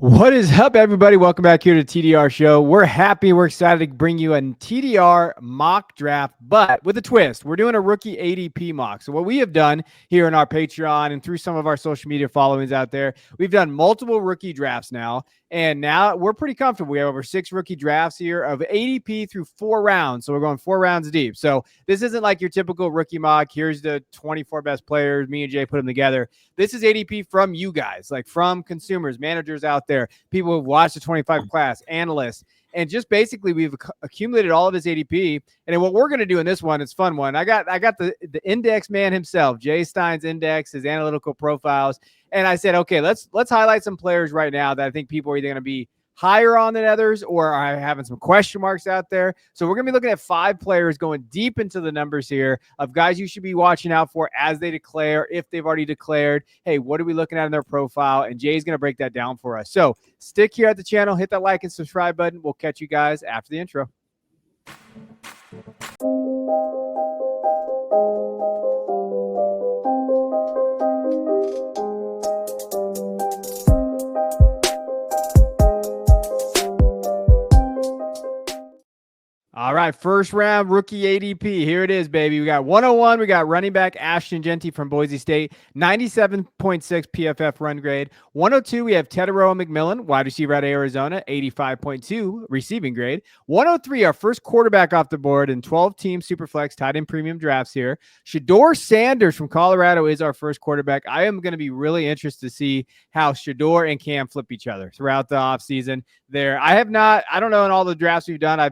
What is up, everybody? Welcome back here to TDR Show. We're happy. We're excited to bring you a TDR mock draft, but with a twist. We're doing a rookie ADP mock. So what we have done here in our Patreon and through some of our social media followings out there, we've done multiple rookie drafts now. And now we're pretty comfortable. We have over 6 rookie drafts here of ADP through 4 rounds. So we're going 4 rounds deep. So this isn't like your typical rookie mock. Here's the 24 best players. Me and Jay put them together. This is ADP from you guys, like from consumers, managers out there, people who've watched the 25 class, analysts. And just basically we've accumulated all of this ADP. And then what we're going to do in this one, it's a fun one. I got the index man himself, Jay Stein's index, his analytical profiles. And I said, okay, let's highlight some players right now that I think people are either going to be higher on than others or are having some question marks out there. So we're going to be looking at 5 players going deep into the numbers here of guys you should be watching out for as they declare, if they've already declared. Hey, what are we looking at in their profile? And Jay's going to break that down for us. So stick here at the channel, hit that like and subscribe button. We'll catch you guys after the intro. All right, first round rookie ADP. Here it is, baby. We got 101. We got running back Ashton Jeanty from Boise State, 97.6 PFF run grade. 102, we have Tedero McMillan, wide receiver out of Arizona, 85.2 receiving grade. 103, our first quarterback off the board in 12-team Superflex tight end premium drafts here. Shedeur Sanders from Colorado is our first quarterback. I am going to be really interested to see how Shedeur and Cam flip each other throughout the offseason there. I don't know in all the drafts we've done,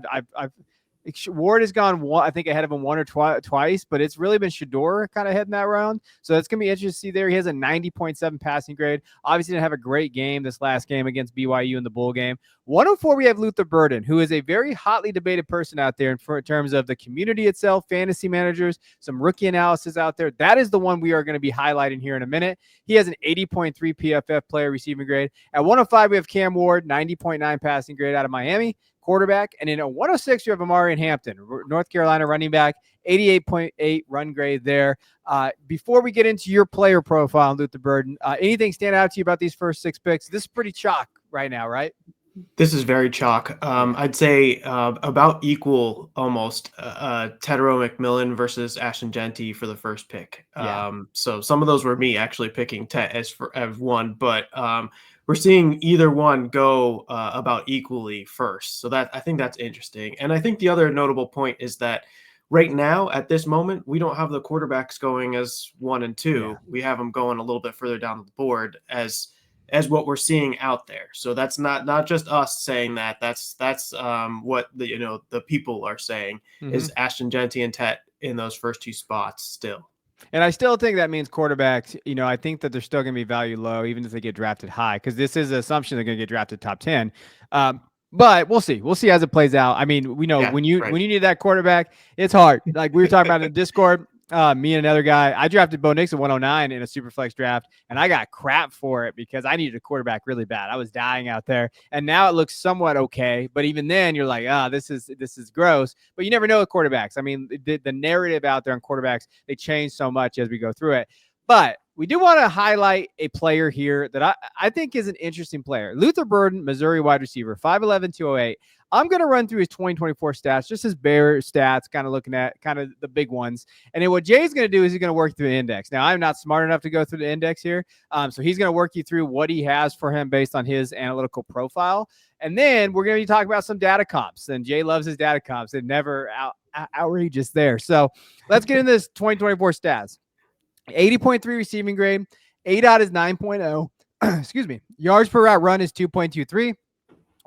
Ward has gone one, I think ahead of him one or twice, but it's really been Shedeur kind of heading that round. So that's going to be interesting to see there. He has a 90.7 passing grade. Obviously didn't have a great game this last game against BYU in the bowl game. 104, we have Luther Burden, who is a very hotly debated person out there in terms of the community itself, fantasy managers, some rookie analysis out there. That is the one we are going to be highlighting here in a minute. He has an 80.3 PFF player receiving grade. At 105, we have Cam Ward, 90.9 passing grade out of Miami, quarterback. And in a 106, you have Amari Hampton, North Carolina running back, 88.8 run grade there. Before we get into your player profile, Luther Burden, anything stand out to you about these first 6 picks? This is pretty chalk right now, right? This is very chalk. I'd say about equal almost Tedero McMillan versus Ashton Jeanty for the first pick. So some of those were me actually picking Tet as one, but we're seeing either one go about equally first. So that I think that's interesting. And I think the other notable point is that right now at this moment, we don't have the quarterbacks going as 1 and 2. Yeah. We have them going a little bit further down the board as what we're seeing out there. So that's not just us saying that. That's what the people are saying is Ashton Jeanty and Tet in those first 2 spots still. And I still think that means quarterbacks, I think that they're still going to be valued low, even if they get drafted high, because this is an assumption they're going to get drafted top 10. But we'll see. We'll see as it plays out. I mean, we know when you need that quarterback, it's hard. Like we were talking about in Discord, me and another guy, I drafted Bo Nix at 109 in a Superflex draft, and I got crap for it because I needed a quarterback really bad. I was dying out there, and now it looks somewhat okay. But even then, you're like, this is gross. But you never know with quarterbacks. I mean, the narrative out there on quarterbacks, they change so much as we go through it. But we do want to highlight a player here that I think is an interesting player. Luther Burden, Missouri wide receiver, 5'11", 208. I'm going to run through his 2024 stats, just his bare stats, kind of looking at kind of the big ones. And then what Jay's going to do is he's going to work through the index. Now, I'm not smart enough to go through the index here. So he's going to work you through what he has for him based on his analytical profile. And then we're going to be talking about some data comps. And Jay loves his data comps. They're never outrageous there. So let's get into this 2024 stats. 80.3 receiving grade. ADOT is 9.0. Excuse me. Yards per route run is 2.23.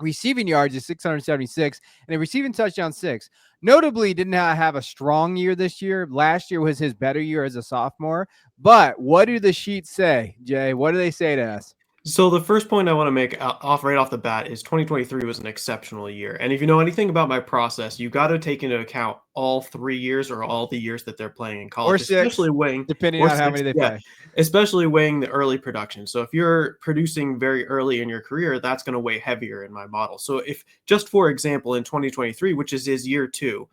Receiving yards is 676, and a receiving touchdown 6. Notably, did not have a strong year this year. Last year was his better year as a sophomore. But what do the sheets say, Jay? What do they say to us? So the first point I want to make right off the bat is 2023 was an exceptional year. And if you know anything about my process, you got to take into account all 3 years or all the years that they're playing in college, or 6, especially weighing, depending on how many they play. Especially weighing the early production. So if you're producing very early in your career, that's going to weigh heavier in my model. So if just for example, in 2023, which is his year 2,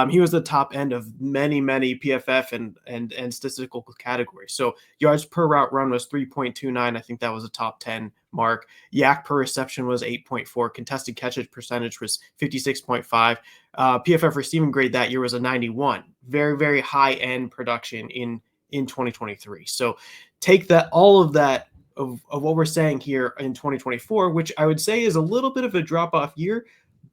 He was the top end of many PFF and statistical categories. So yards per route run was 3.29. I think that was a top 10 mark. Yak per reception was 8.4. Contested catches percentage was 56.5. PFF receiving grade that year was a 91. Very high end production in 2023. So take that, all of that of what we're saying here in 2024, which I would say is a little bit of a drop off year,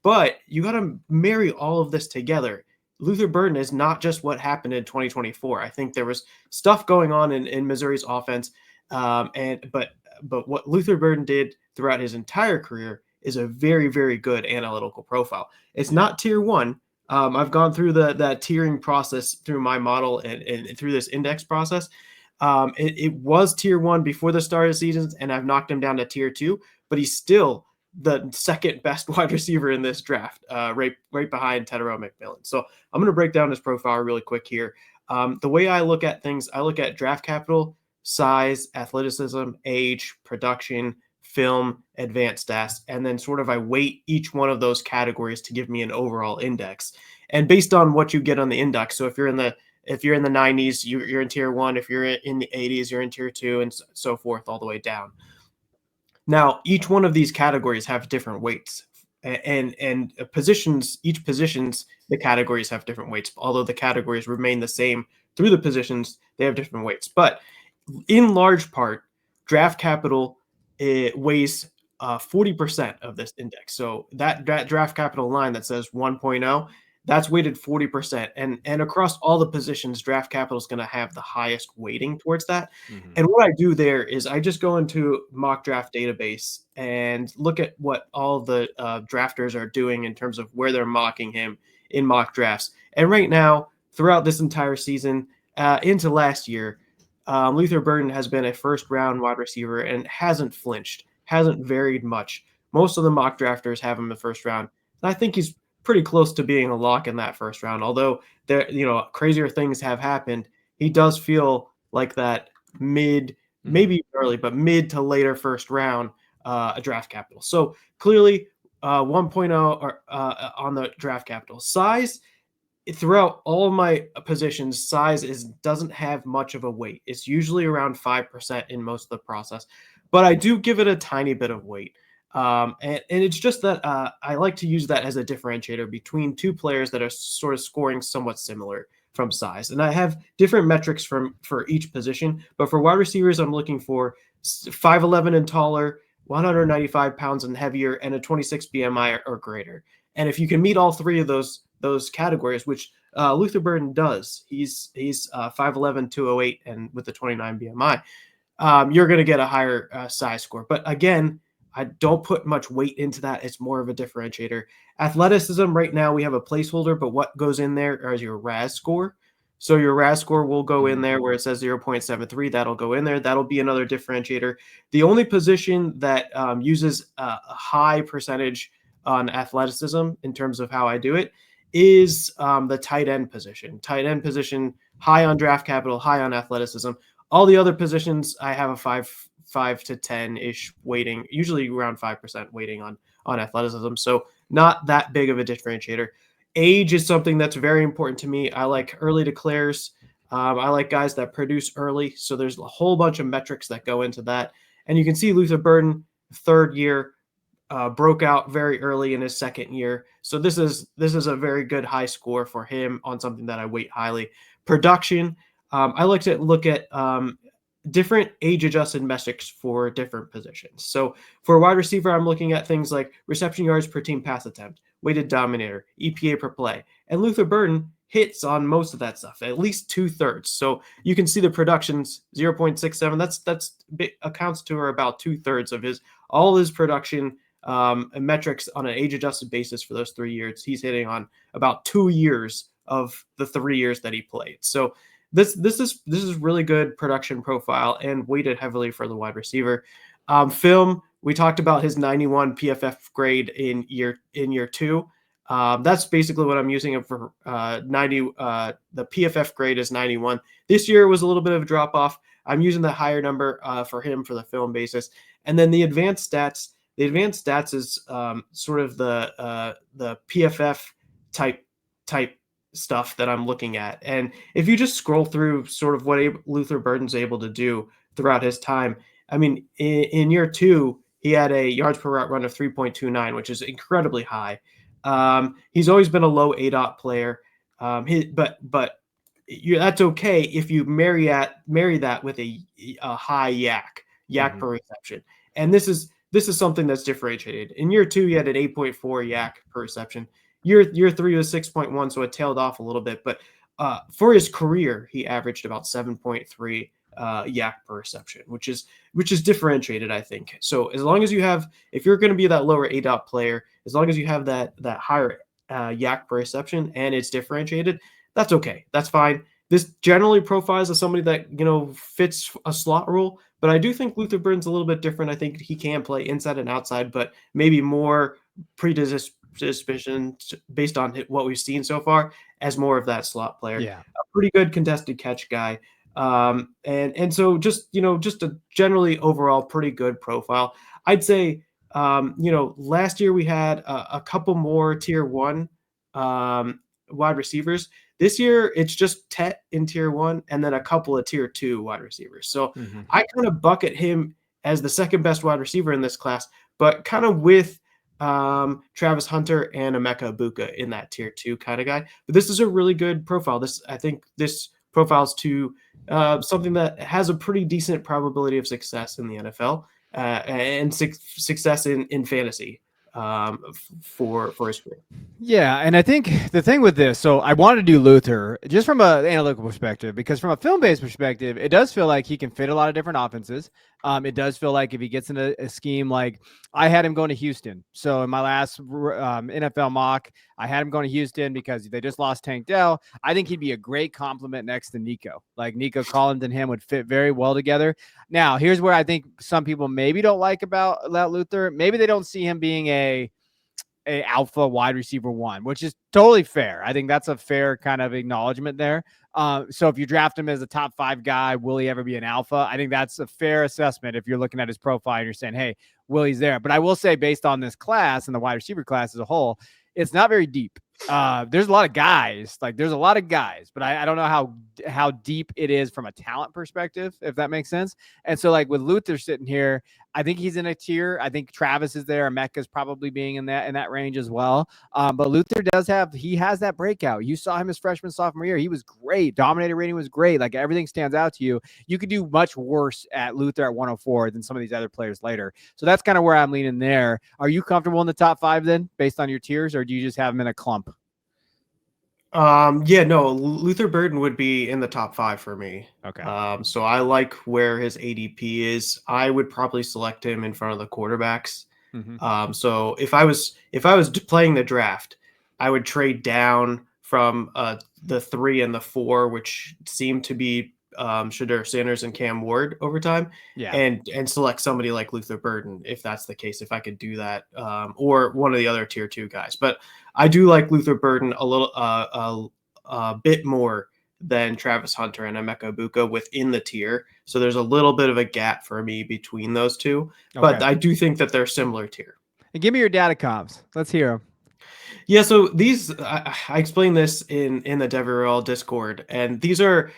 but you got to marry all of this together. Luther Burden is not just what happened in 2024. I think there was stuff going on in Missouri's offense, but what Luther Burden did throughout his entire career is a very good analytical profile. It's not tier one. I've gone through that tiering process through my model and through this index process. It was tier one before the start of the season, and I've knocked him down to tier two, but he's still the second best wide receiver in this draft, right behind Tedero McMillan. So I'm going to break down his profile really quick here. The way I look at things, I look at draft capital, size, athleticism, age, production, film, advanced stats, and then sort of I weight each one of those categories to give me an overall index. And based on what you get on the index, so if you're in the 90s, you're in tier one. If you're in the 80s, you're in tier two, and so forth all the way down. Now, each one of these categories have different weights, and positions. Each positions, the categories have different weights. Although the categories remain the same through the positions, they have different weights. But in large part, draft capital weighs 40% of this index. So that draft capital line that says 1.0, that's weighted 40%. And across all the positions, draft capital is going to have the highest weighting towards that. Mm-hmm. And what I do there is I just go into mock draft database and look at what all the drafters are doing in terms of where they're mocking him in mock drafts. And right now, throughout this entire season, into last year, Luther Burden has been a first-round wide receiver and hasn't flinched, hasn't varied much. Most of the mock drafters have him in the first round. And I think he's pretty close to being a lock in that first round. Although there, crazier things have happened, he does feel like that maybe early, but mid to later first round a draft capital. So clearly 1.0 on the draft capital. Size, throughout all of my positions, size doesn't have much of a weight. It's usually around 5% in most of the process, but I do give it a tiny bit of weight. And it's just that I like to use that as a differentiator between two players that are sort of scoring somewhat similar from size. And I have different metrics for each position, but for wide receivers, I'm looking for 5'11" and taller, 195 pounds and heavier, and a 26 BMI or greater. And if you can meet all three of those categories, which Luther Burden does, he's 5'11", 208, and with the 29 BMI, you're going to get a higher size score. But again, I don't put much weight into that. It's more of a differentiator. Athleticism, right now we have a placeholder, but what goes in there is your RAS score. So your RAS score will go in there where it says 0.73. That'll go in there. That'll be another differentiator. The only position that uses a high percentage on athleticism in terms of how I do it is the tight end position. Tight end position, high on draft capital, high on athleticism. All the other positions, I have a 5 to 10-ish weighting, usually around 5% weighting on athleticism. So not that big of a differentiator. Age is something that's very important to me. I like early declares. I like guys that produce early. So there's a whole bunch of metrics that go into that. And you can see Luther Burden, third year, broke out very early in his second year. So this is a very good high score for him on something that I weight highly. Production, I like to look at different age-adjusted metrics for different positions. So for a wide receiver, I'm looking at things like reception yards per team pass attempt, weighted dominator, EPA per play. And Luther Burden hits on most of that stuff, at least 2/3. So you can see the production's 0.67. That's accounts to about 2/3 of all his production metrics on an age-adjusted basis for those 3 years. He's hitting on about 2 years of the 3 years that he played. So this is really good production profile and weighted heavily for the wide receiver. Film, we talked about his 91 PFF grade in year 2. That's basically what I'm using it for. 90. The PFF grade is 91. This year was a little bit of a drop off. I'm using the higher number for him for the film basis, and then the advanced stats. The advanced stats is sort of the PFF type stuff that I'm looking at. And if you just scroll through sort of what Luther Burden's able to do throughout his time, I mean, in year 2, he had a yards per route run of 3.29, which is incredibly high. He's always been a low ADOT player, but that's okay if you marry that with a high yak per reception. And this is something that's differentiated. In year 2, he had an 8.4 yak per reception. Year 3 was 6.1, so it tailed off a little bit. But for his career, he averaged about 7.3 yak per reception, which is differentiated, I think. So as long as you have, if you're going to be that lower ADOT player, as long as you have that higher yak per reception and it's differentiated, that's okay. That's fine. This generally profiles as somebody that, fits a slot role, but I do think Luther Burden's a little bit different. I think he can play inside and outside, but maybe more predisposition based on what we've seen so far as more of that slot player. Yeah. A pretty good contested catch guy. And so just a generally overall pretty good profile. I'd say, last year we had a couple more tier 1 wide receivers. This year, it's just Tet in tier 1 and then a couple of tier 2 wide receivers. So I kind of bucket him as the second best wide receiver in this class, but kind of with Travis Hunter and Emeka Egbuka in that tier 2 kind of guy. But this is a really good profile. I think this profiles to something that has a pretty decent probability of success in the NFL and success in fantasy for his career. Yeah, and I think the thing with this, so I wanted to do Luther just from an analytical perspective, because from a film-based perspective, it does feel like he can fit a lot of different offenses. It does feel like if he gets in a scheme, like I had him going to Houston. So in my last NFL mock, I had him going to Houston because they just lost Tank Dell. I think he'd be a great complement next to Nico. Like Nico Collins and him would fit very well together. Now, here's where I think some people maybe don't like about Luther. Maybe they don't see him being a alpha wide receiver 1, which is totally fair. I think that's a fair kind of acknowledgement there. So if you draft him as a top 5 guy, will he ever be an alpha? I think that's a fair assessment if you're looking at his profile and you're saying, hey, will he's there? But I will say, based on this class and the wide receiver class as a whole, it's not very deep. There's a lot of guys, but I don't know how deep it is from a talent perspective, if that makes sense. And so like with Luther sitting here, I think he's in a tier. I think Travis is there. Emeka's probably being in that range as well. But Luther has that breakout. You saw him his freshman, sophomore year. He was great. Dominator rating was great. Like everything stands out to you. You could do much worse at Luther at 104 than some of these other players later. So that's kind of where I'm leaning there. Are you comfortable in the top 5 then, based on your tiers, or do you just have him in a clump? Luther Burden would be in the top 5 for me. Okay. So I like where his ADP is. I would probably select him in front of the quarterbacks. So if I was playing the draft, I would trade down from the 3 and the 4, which seem to be Shedeur Sanders and Cam Ward over time. Yeah. And select somebody like Luther Burden, if that's the case, if I could do that, or one of the other tier 2 guys. But I do like Luther Burden a little, a bit more than Travis Hunter and Emeka Egbuka within the tier. So there's a little bit of a gap for me between those two, but I do think that they're similar tier. And give me your data comps. Let's hear them. Yeah, so these I explained this in the Devy Discord, and these are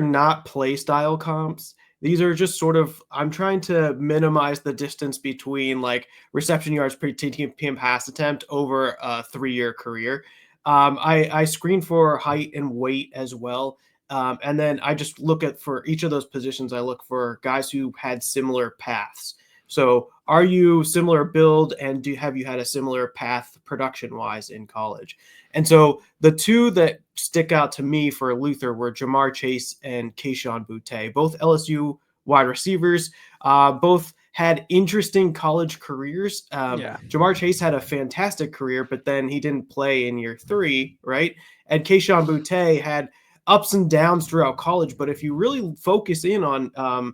not play style comps. These are just sort of, I'm trying to minimize the distance between like reception yards per TTP pass attempt over a 3-year career. I screen for height and weight as well. And then I just look at, for each of those positions, I look for guys who had similar paths. So are you similar build, and have you had a similar path production wise in college? And so the two that stick out to me for Luther were Ja'Marr Chase and Kayshon Boutte, both LSU wide receivers, both had interesting college careers. Ja'Marr Chase had a fantastic career, but then he didn't play in year 3, right? And Kayshon Boutte had ups and downs throughout college, but if you really focus in on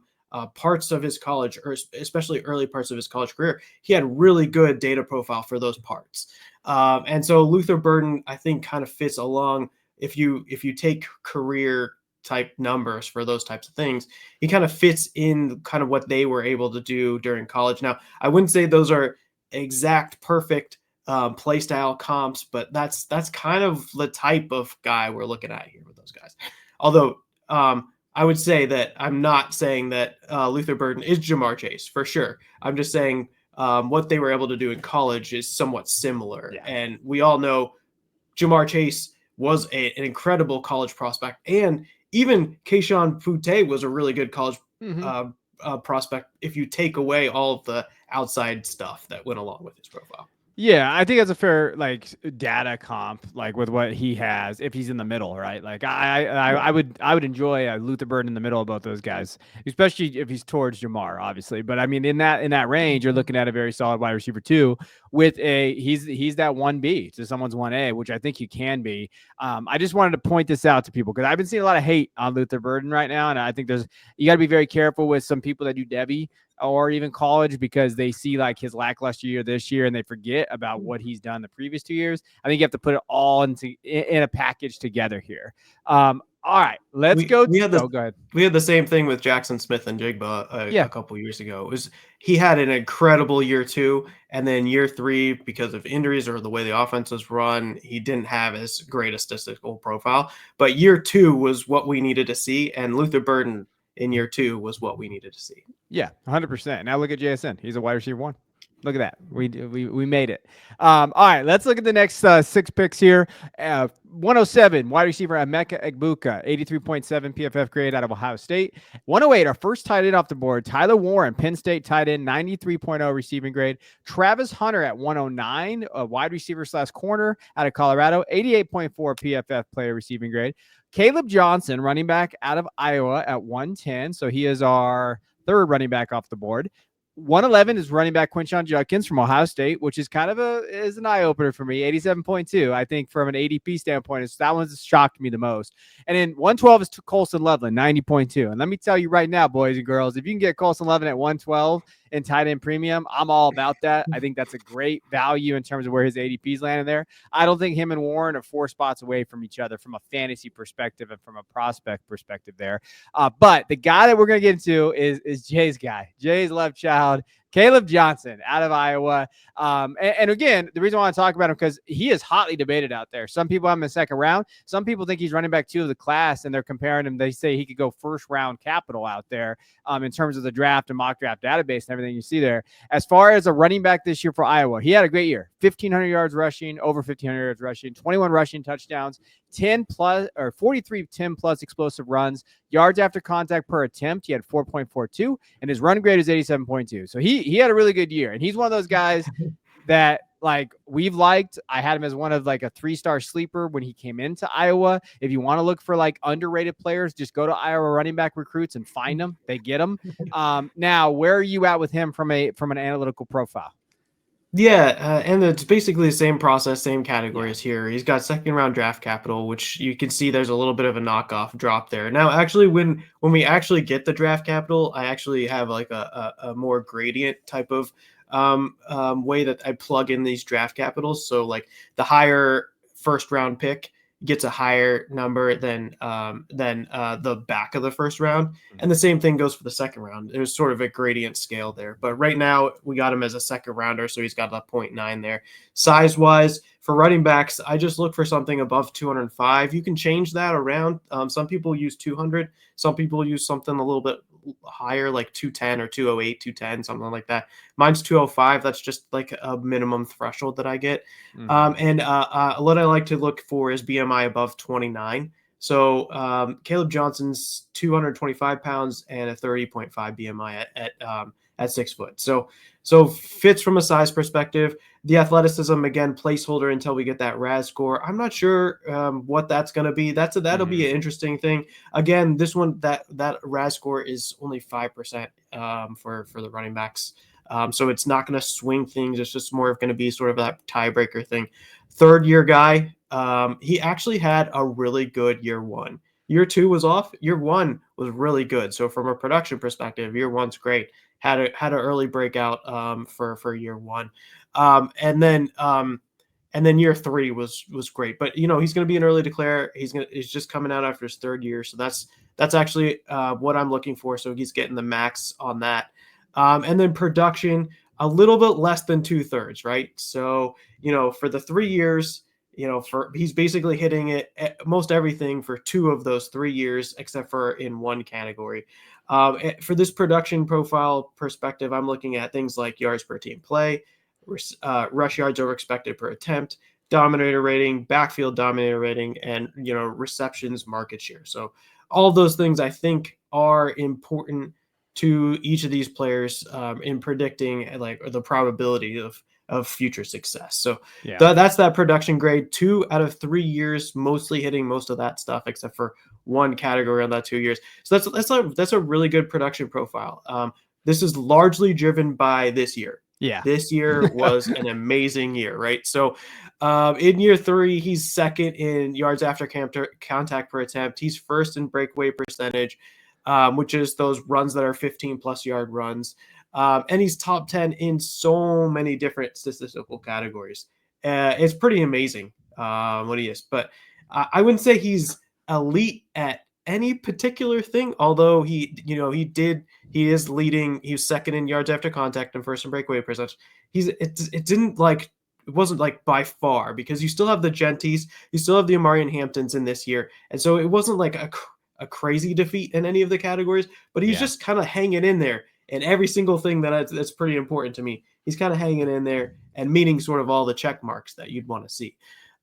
parts of his college, or especially early parts of his college career, he had really good data profile for those parts. And so Luther Burden, I think, kind of fits along. If you take career type numbers for those types of things, he kind of fits in kind of what they were able to do during college. Now, I wouldn't say those are exact perfect play style comps, but that's kind of the type of guy we're looking at here with those guys. Although I would say that I'm not saying that Luther Burden is Jamar Chase for sure. I'm just saying what they were able to do in college is somewhat similar. Yeah. And we all know Jamar Chase was an incredible college prospect. And even Keyshawn Foutte was a really good college prospect if you take away all of the outside stuff that went along with his profile. Yeah, I think that's a fair data comp, with what he has if he's in the middle, right? I would enjoy Luther Burden in the middle of both those guys, especially if he's towards Jamar, obviously. But I mean, in that range, you're looking at a very solid wide receiver too, with he's that 1B to someone's 1A, which I think you can be. I just wanted to point this out to people because I've been seeing a lot of hate on Luther Burden right now, and I think you got to be very careful with some people that do Devy or even college because they see his lackluster year this year and they forget about what he's done the previous 2 years. I think you have to put it all in a package together here. All right, let's go. Go ahead. We had the same thing with Jackson Smith and Jigba a couple years ago. He had an incredible year 2, and then year 3, because of injuries or the way the offense was run, he didn't have as great a statistical profile. But year 2 was what we needed to see, and Luther Burden in year 2 was what we needed to see. Yeah, 100%. Now look at JSN. He's a wide receiver 1. Look at that. We made it. All right, let's look at the next 6 picks here. 107, wide receiver Emeka Egbuka, 83.7 PFF grade out of Ohio State. 108, our first tight end off the board, Tyler Warren, Penn State tight end, 93.0 receiving grade. Travis Hunter at 109, a wide receiver / corner out of Colorado, 88.4 PFF player receiving grade. Caleb Johnson, running back out of Iowa at 110. So he is our third running back off the board. 111 is running back Quinshon Judkins from Ohio State, which is kind of an eye opener for me. 87.2. I think from an ADP standpoint, that one's shocked me the most. And then 112 is Colson Loveland, 90.2. And let me tell you right now, boys and girls, if you can get Colson Loveland at 112 in tight end premium, I'm all about that. I think that's a great value in terms of where his ADP's landing there. I don't think him and Warren are 4 spots away from each other from a fantasy perspective and from a prospect perspective there. But the guy that we're going to get into is Jay's guy, Jay's love child, Caleb Johnson out of Iowa. And again, the reason I want to talk about him because he is hotly debated out there. Some people have him in the second round. Some people think he's running back 2 of the class, and they're comparing him. They say he could go first round capital out there in terms of the draft and mock draft database and everything you see there. As far as a running back this year for Iowa, he had a great year. 1,500 yards rushing, over 1,500 yards rushing, 21 rushing touchdowns, 43 10-plus explosive runs, yards after contact per attempt. He had 4.42, and his run grade is 87.2. So he had a really good year, and he's one of those guys that we've liked. I had him as one of a 3-star sleeper when he came into Iowa. If you want to look for underrated players, just go to Iowa running back recruits and find them. They get them. Now, where are you at with him from an analytical profile? Yeah, and it's basically the same process, same categories here. He's got second round draft capital, which you can see there's a little bit of a knockoff drop there. Now, actually, when we actually get the draft capital, I actually have a more gradient type of way that I plug in these draft capitals. So the higher first round pick gets a higher number than the back of the first round. And the same thing goes for the second round. There's sort of a gradient scale there. But right now we got him as a second rounder, so he's got a 0.9 there. Size-wise, for running backs, I just look for something above 205. You can change that around. Some people use 200. Some people use something a little bit higher, like 210 or 208, 210, something like that. Mine's 205. That's just a minimum threshold that I get. And what I like to look for is BMI above 29. So Caleb Johnson's 225 pounds and a 30.5 BMI at 6 foot. So fits from a size perspective. The athleticism, again, placeholder until we get that RAS score. I'm not sure what that's going to be. That'll be an interesting thing. Again, this one, that RAS score is only 5% for the running backs. So it's not going to swing things. It's just more going to be sort of that tiebreaker thing. Third year guy, he actually had a really good year 1. Year 2 was off. Year 1 was really good. So from a production perspective, year 1's great. Had an early breakout for year 1, and then year 3 was great. But he's going to be an early declare. He's just coming out after his third year, so that's actually what I'm looking for. So he's getting the max on that. And then production, a little bit less than 2/3, right? So, for the 3 years, he's basically hitting it at most everything for 2 of those 3 years, except for in one category. For this production profile perspective, I'm looking at things like yards per team play, rush yards over expected per attempt, dominator rating, backfield dominator rating, and receptions market share. So all of those things I think are important to each of these players in predicting like the probability of future success. So that's that production grade. 2 out of 3 years, mostly hitting most of that stuff, except for one category on that 2 years. So that's a really good production profile. This is largely driven by this year. Yeah. This year was an amazing year, right? So in year 3, he's second in yards after contact per attempt. He's first in breakaway percentage, which is those runs that are 15-plus yard runs. And he's top 10 in so many different statistical categories. It's pretty amazing what he is. But I wouldn't say he's elite at any particular thing, although he is leading. He was second in yards after contact and first in breakaway percentage. It wasn't like by far, because you still have the Genties, you still have the Amarian Hamptons in this year. And so it wasn't like a crazy defeat in any of the categories, but he's just kind of hanging in there. And every single thing that's pretty important to me, he's kind of hanging in there and meeting sort of all the check marks that you'd want to see.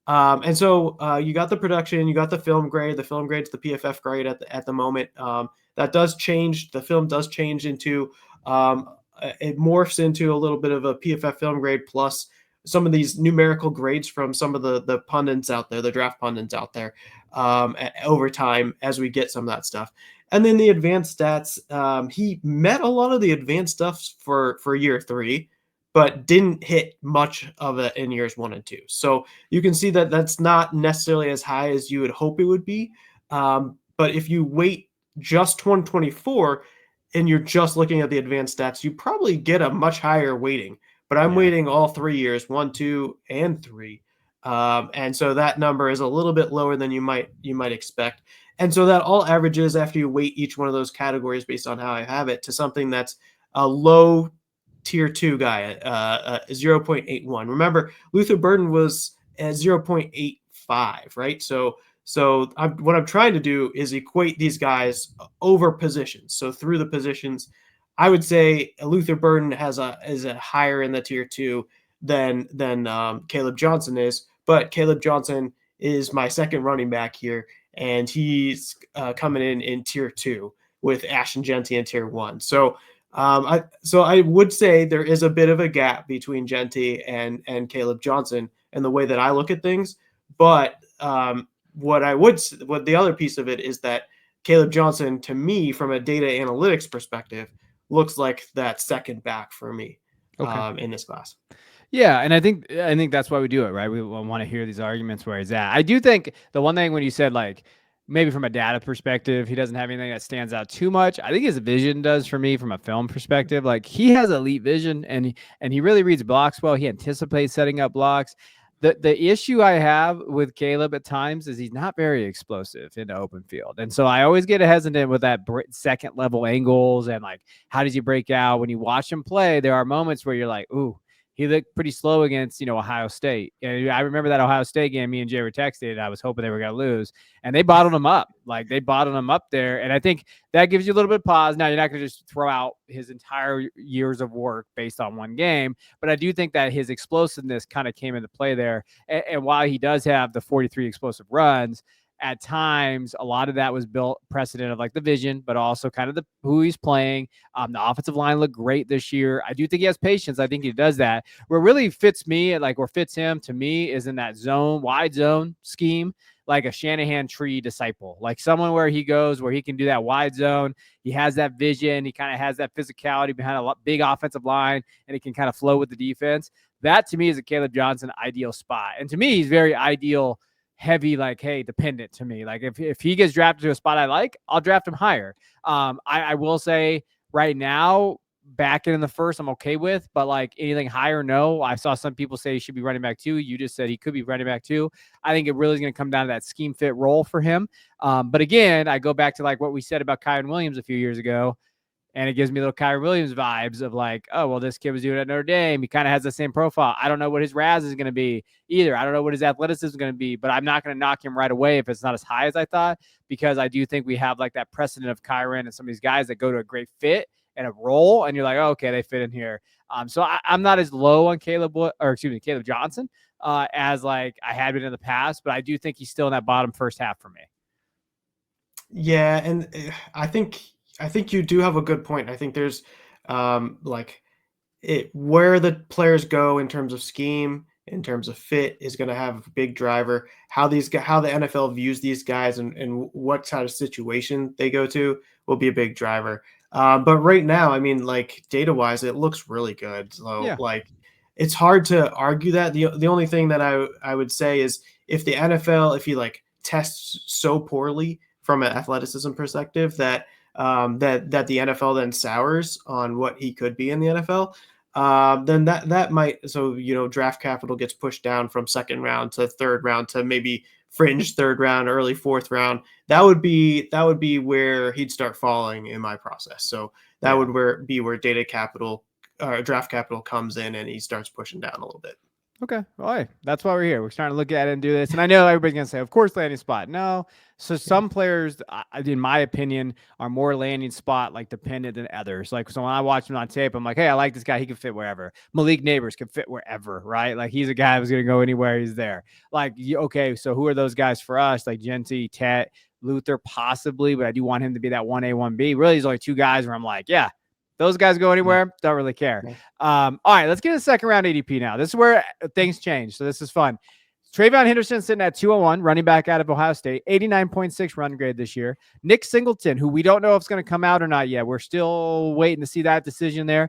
And so you got the production, you got the film grade. The film grade's the PFF grade at the moment. That does change. The film does change into it morphs into a little bit of a PFF film grade plus some of these numerical grades from some of the pundits out there, the draft pundits out there, over time as we get some of that stuff. And then the advanced stats, he met a lot of the advanced stuff for year 3, but didn't hit much of it in years 1 and 2. So you can see that that's not necessarily as high as you would hope it would be. But if you wait just 2024 and you're just looking at the advanced stats, you probably get a much higher weighting. But I'm weighting all 3 years, 1, 2, and 3. And so that number is a little bit lower than you might expect. And so that all averages, after you weight each one of those categories based on how I have it, to something that's a low tier 2 guy, 0.81. Remember, Luther Burden was at 0.85, right? So what I'm trying to do is equate these guys over positions. So through the positions, I would say Luther Burden is a higher in the tier 2 than Caleb Johnson is, but Caleb Johnson is my second running back here, and he's coming in tier 2 with Ashton Genty in tier 1. So I would say there is a bit of a gap between Genty and Caleb Johnson in the way that I look at things. But what the other piece of it is that Caleb Johnson, to me, from a data analytics perspective, looks like that second back for me in this class. Yeah, and I think that's why we do it, right? We want to hear these arguments where he's at. I do think the one thing when you said, like, maybe from a data perspective, he doesn't have anything that stands out too much. I think his vision does for me from a film perspective. Like, he has elite vision, and he really reads blocks well. He anticipates setting up blocks. The issue I have with Caleb at times is he's not very explosive in the open field. And so I always get hesitant with that second level angles and, like, how does he break out? When you watch him play, there are moments where you're like, ooh, he looked pretty slow against, Ohio State. And I remember that Ohio State game, me and Jay were texting. I was hoping they were going to lose. And they bottled him up. Like, they bottled him up there. And I think that gives you a little bit of pause. Now, you're not going to just throw out his entire years of work based on one game. But I do think that his explosiveness kind of came into play there. And while he does have the 43 explosive runs, at times, a lot of that was built precedent of, like, the vision, but also kind of who he's playing. The offensive line looked great this year. I do think he has patience. I think he does that. What really fits me, or fits him to me, is in that wide zone scheme, like a Shanahan tree disciple, like someone where he goes, where he can do that wide zone. He has that vision. He kind of has that physicality behind a big offensive line, and he can kind of flow with the defense. That, to me, is a Caleb Johnson ideal spot. And to me, he's very ideal heavy, like, hey, dependent to me. Like, if he gets drafted to a spot I like, I'll draft him higher. I will say right now, back in the first, I'm okay with, but, like, anything higher, no. I saw some people say he should be running back 2. You just said he could be running back 2. I think it really is going to come down to that scheme fit role for him. But again, I go back to, like, what we said about Kyron Williams a few years ago. And it gives me little Kyrie Williams vibes of like, oh, well, this kid was doing it at Notre Dame. He kind of has the same profile. I don't know what his RAS is going to be either. I don't know what his athleticism is going to be, but I'm not going to knock him right away if it's not as high as I thought, because I do think we have like that precedent of Kyron and some of these guys that go to a great fit and a role, and you're like, oh, okay, they fit in here. So I'm not as low on Caleb Johnson as like I had been in the past, but I do think he's still in that bottom first half for me. Yeah, and I think you do have a good point. I think there's like where the players go in terms of scheme, in terms of fit, is going to have a big driver. How the NFL views these guys and what kind of situation they go to will be a big driver. But right now, I mean, like data wise, it looks really good. So like, it's hard to argue that. The only thing that I would say is if the NFL, if he like tests so poorly from an athleticism perspective that that the NFL then sours on what he could be in the NFL, then that might, so draft capital gets pushed down from second round to third round to maybe fringe third round, early fourth round. That would be where he'd start falling in my process. So that would be where data capital or draft capital comes in and he starts pushing down a little bit. Okay. All right. That's why we're here. We're starting to look at it and do this. And I know everybody's going to say, of course, landing spot. No. So some players, in my opinion, are more landing spot like dependent than others. Like, so when I watch him on tape, I'm like, hey, I like this guy. He can fit wherever. Malik Neighbors can fit wherever, right? Like, he's a guy who's going to go anywhere. He's there. Like, okay, so who are those guys for us? Like Genty, Tet, Luther, possibly, but I do want him to be that 1A, 1B. Really, there's only two guys where I'm like, yeah, those guys go anywhere. Don't really care. All right, let's get to the second round ADP now. This is where things change. So this is fun. TreVeyon Henderson sitting at 201, running back out of Ohio State, 89.6 run grade this year. Nick Singleton, who we don't know if it's going to come out or not yet. We're still waiting to see that decision there.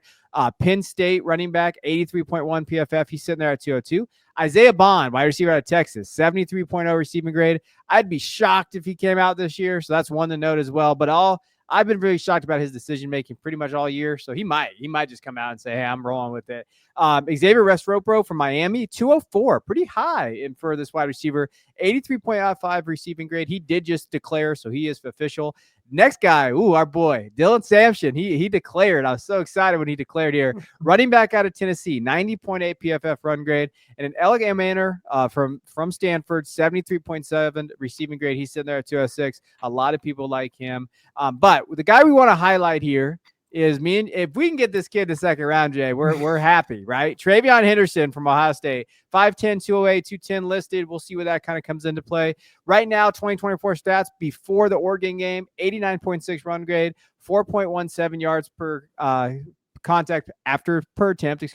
Penn State running back, 83.1 PFF. He's sitting there at 202. Isaiah Bond, wide receiver out of Texas, 73.0 receiving grade. I'd be shocked if he came out this year. So that's one to note as well. But I've been really shocked about his decision-making pretty much all year. So he might just come out and say, hey, I'm rolling with it. Xavier Restropro from Miami, 204, pretty high for this wide receiver, 83.5 receiving grade. He did just declare, so he is official. Next guy, our boy, Dylan Sampson. He declared. I was so excited when he declared here. Running back out of Tennessee, 90.8 PFF run grade. And an elegant manner from Stanford, 73.7 receiving grade. He's sitting there at 206. A lot of people like him. But the guy we want to highlight here is if we can get this kid the second round, Jay, we're happy, right? TreVeyon Henderson from Ohio State, 5'10", 208, 210 listed. We'll see where that kind of comes into play. Right now, 2024 stats before the Oregon game, 89.6 run grade, 4.17 yards per contact per attempt,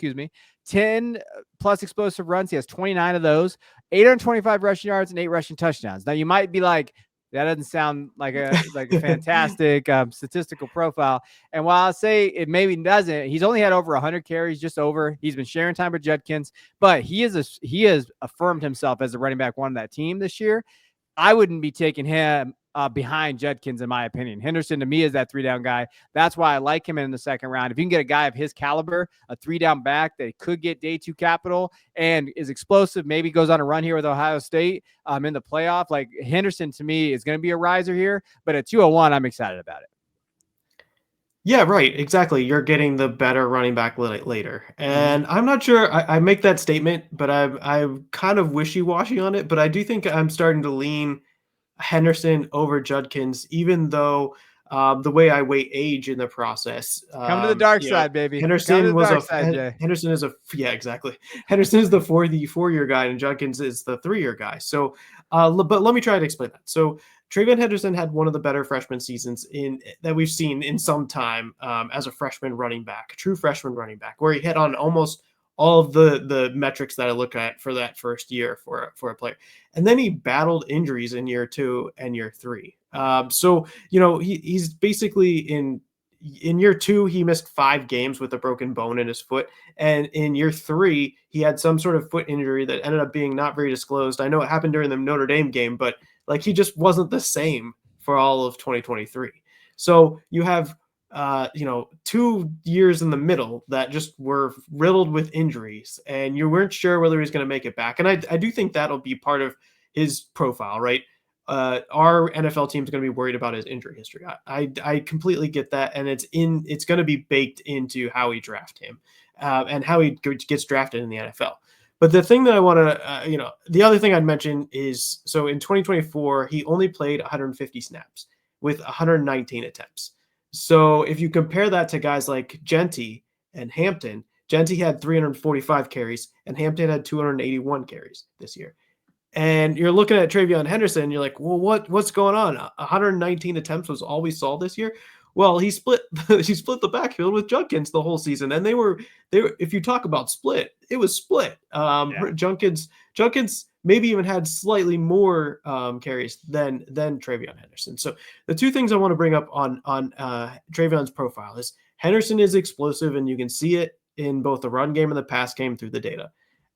10 plus explosive runs. He has 29 of those, 825 rushing yards and 8 rushing touchdowns. Now you might be like, that doesn't sound like a fantastic statistical profile. And while I'll say it maybe doesn't, he's only had over 100 carries, just over. He's been sharing time with Judkins, but he has affirmed himself as the running back one of that team this year. I wouldn't be taking him behind Judkins, in my opinion. Henderson, to me, is that 3-down guy. That's why I like him in the second round. If you can get a guy of his caliber, a 3-down back that could get day 2 capital and is explosive, maybe goes on a run here with Ohio State in the playoff, like Henderson, to me, is going to be a riser here. But at 201, I'm excited about it. Yeah, right. Exactly. You're getting the better running back later. And I'm not sure I make that statement, but I'm kind of wishy-washy on it. But I do think I'm starting to lean Henderson over Judkins, even though the way I weight age in the process. Come to the dark side, baby. Henderson is exactly. Henderson is the 4-year guy, and Judkins is the 3-year guy. So, but let me try to explain that. So, TreVeyon Henderson had one of the better freshman seasons that we've seen in some time as a freshman running back, a true freshman running back, where he hit on almost all of the metrics that I look at for that first year for a player. And then he battled injuries in year 2 and year 3. So, he's basically in year 2, he missed 5 games with a broken bone in his foot. And in year 3, he had some sort of foot injury that ended up being not very disclosed. I know it happened during the Notre Dame game, but like he just wasn't the same for all of 2023. So you have 2 years in the middle that just were riddled with injuries, and you weren't sure whether he's going to make it back. And I do think that'll be part of his profile, right? our NFL team is going to be worried about his injury history. I completely get that, and it's going to be baked into how we draft him and how he gets drafted in the NFL. But the thing that I want to, the other thing I'd mention is, so in 2024, he only played 150 snaps with 119 attempts. So if you compare that to guys like Genty and Hampton, Genty had 345 carries and Hampton had 281 carries this year. And you're looking at TreVeyon Henderson, and you're like, well, what's going on? 119 attempts was all we saw this year. Well, he split the backfield with Judkins the whole season, and they were if you talk about split, it was split. Judkins maybe even had slightly more carries than TreVeyon Henderson. So the two things I want to bring up on TreVeyon's profile is Henderson is explosive, and you can see it in both the run game and the pass game through the data.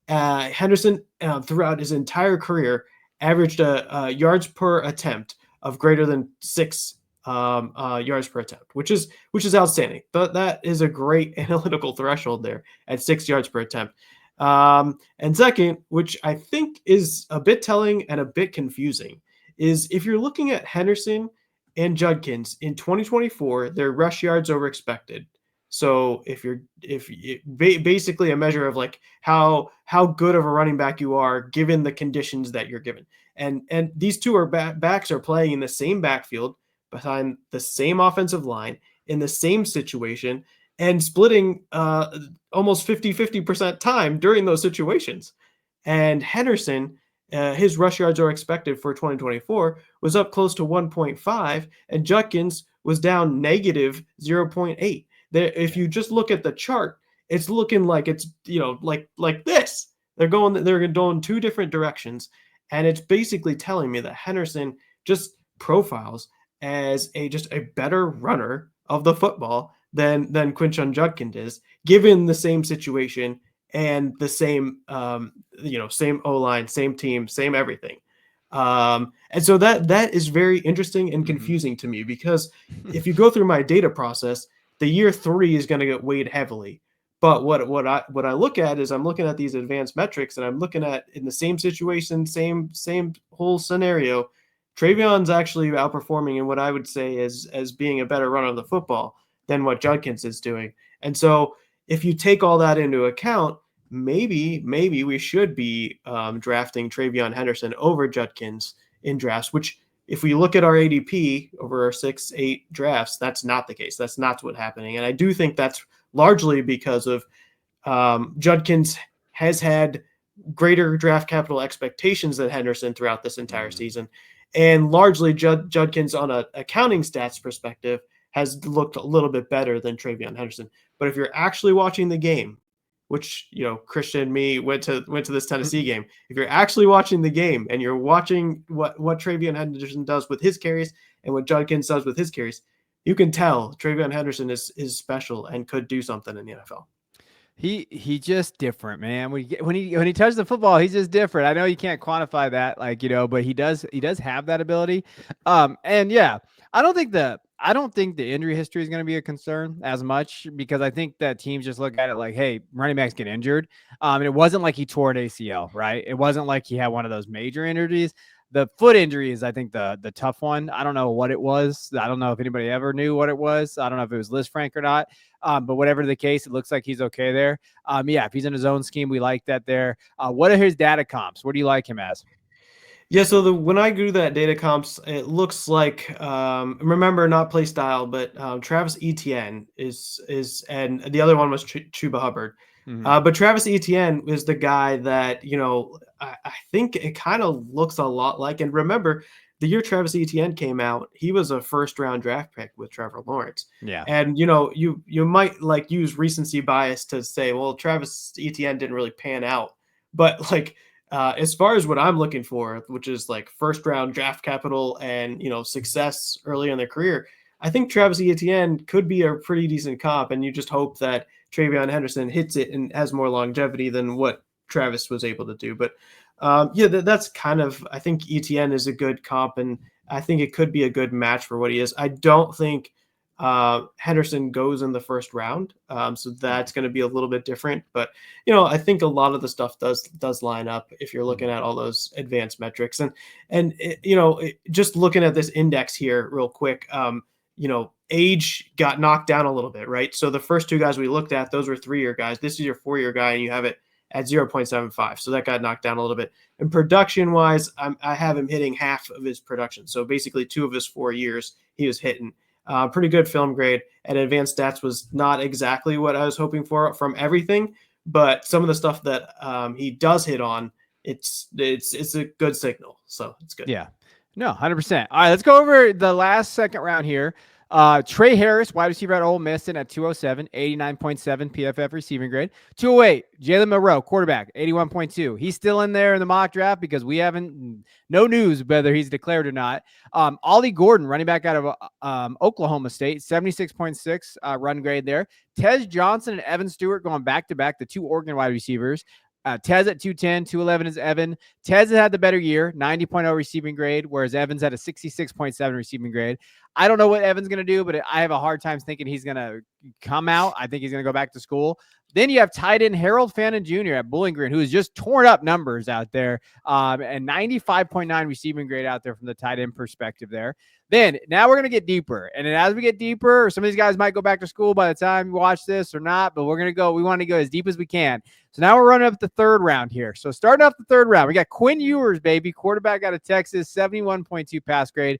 Henderson, throughout his entire career, averaged a yards per attempt of greater than 6 yards per attempt, which is outstanding. But that is a great analytical threshold there at 6 yards per attempt. And second, which I think is a bit telling and a bit confusing, is if you're looking at Henderson and Judkins in 2024, their rush yards over expected. So if basically a measure of like how good of a running back you are given the conditions that you're given, and these two backs are playing in the same backfield behind the same offensive line in the same situation and splitting almost 50% time during those situations. And Henderson, his rush yards are expected for 2024 was up close to 1.5, and Judkins was down negative 0.8. If you just look at the chart, it's looking like it's, like this. They're going two different directions. And it's basically telling me that Henderson just profiles as just a better runner of the football than Quinshon Judkins is, given the same situation and the same, same O-line, same team, same everything. And so that is very interesting and confusing to me, because if you go through my data process, the year 3 is going to get weighed heavily. But what I look at is I'm looking at these advanced metrics, and I'm looking at in the same situation, same whole scenario, TreVeyon's actually outperforming in what I would say is as being a better runner of the football than what Judkins is doing. And so if you take all that into account, maybe we should be drafting TreVeyon Henderson over Judkins in drafts, which if we look at our ADP over our 6-8 drafts, that's not the case. That's not what's happening. And I do think that's largely because of Judkins has had greater draft capital expectations than Henderson throughout this entire season. And largely Judkins on a accounting stats perspective has looked a little bit better than TreVeyon Henderson. But if you're actually watching the game, which, Christian and me went to this Tennessee game. If you're actually watching the game and you're watching what TreVeyon Henderson does with his carries and what Judkins does with his carries, you can tell TreVeyon Henderson is special and could do something in the NFL. He just different, man. When he touches the football, he's just different. I know you can't quantify that, but he does have that ability. And yeah, I don't think the injury history is going to be a concern as much, because I think that teams just look at it like, hey, running backs get injured. And it wasn't like he tore an ACL, right? It wasn't like he had one of those major injuries. The foot injury is, I think, the tough one. I don't know what it was. I don't know if anybody ever knew what it was. I don't know if it was Liz Frank or not. But whatever the case, it looks like he's okay there. Yeah, if he's in his own scheme, we like that there. What are his data comps? What do you like him as? Yeah, so when I do that data comps, it looks like remember, not play style, but Travis Etienne is and the other one was Chuba Hubbard. But Travis Etienne is the guy that I think it kind of looks a lot like. And remember, the year Travis Etienne came out, he was a first-round draft pick with Trevor Lawrence. Yeah, and you might use recency bias to say, well, Travis Etienne didn't really pan out, but as far as what I'm looking for, which is like first round draft capital and, success early in their career, I think Travis Etienne could be a pretty decent comp. And you just hope that TreVeyon Henderson hits it and has more longevity than what Travis was able to do. But that's kind of, I think Etienne is a good comp, and I think it could be a good match for what he is. I don't think Henderson goes in the first round. So that's going to be a little bit different. But, you know, I think a lot of the stuff does line up if you're looking at all those advanced metrics. And you know, just looking at this index here real quick, you know, age got knocked down a little bit, right? So the first two guys we looked at, those were 3-year guys. This is your 4-year guy, and you have it at 0.75. So that got knocked down a little bit. And production wise, I have him hitting half of his production. So basically 2 of his 4 years he was hitting. Pretty good film grade, and advanced stats was not exactly what I was hoping for from everything, but some of the stuff that he does hit on, it's a good signal. So it's good. Yeah. No, 100%. All right, let's go over the last second round here. Trey Harris, wide receiver at Ole Miss, in at 207, 89.7 PFF receiving grade. 208, Jalen Monroe, quarterback, 81.2. He's still in there in the mock draft because we haven't, no news whether he's declared or not. Ollie Gordon, running back out of Oklahoma State, 76.6 run grade there. Tez Johnson and Evan Stewart going back-to-back, the 2 Oregon wide receivers. Tez at 210, 211 is Evan. Tez has had the better year, 90.0 receiving grade, whereas Evans had a 66.7 receiving grade. I don't know what Evan's going to do, but I have a hard time thinking he's going to come out. I think he's going to go back to school. Then you have tight end Harold Fannin Jr. at Bowling Green, who has just torn up numbers out there, and 95.9 receiving grade out there from the tight end perspective there. Then now we're going to get deeper. And then as we get deeper, some of these guys might go back to school by the time you watch this or not, but we want to go as deep as we can. So now we're running up the third round here. So starting off the third round, we got Quinn Ewers, baby, quarterback out of Texas, 71.2 pass grade.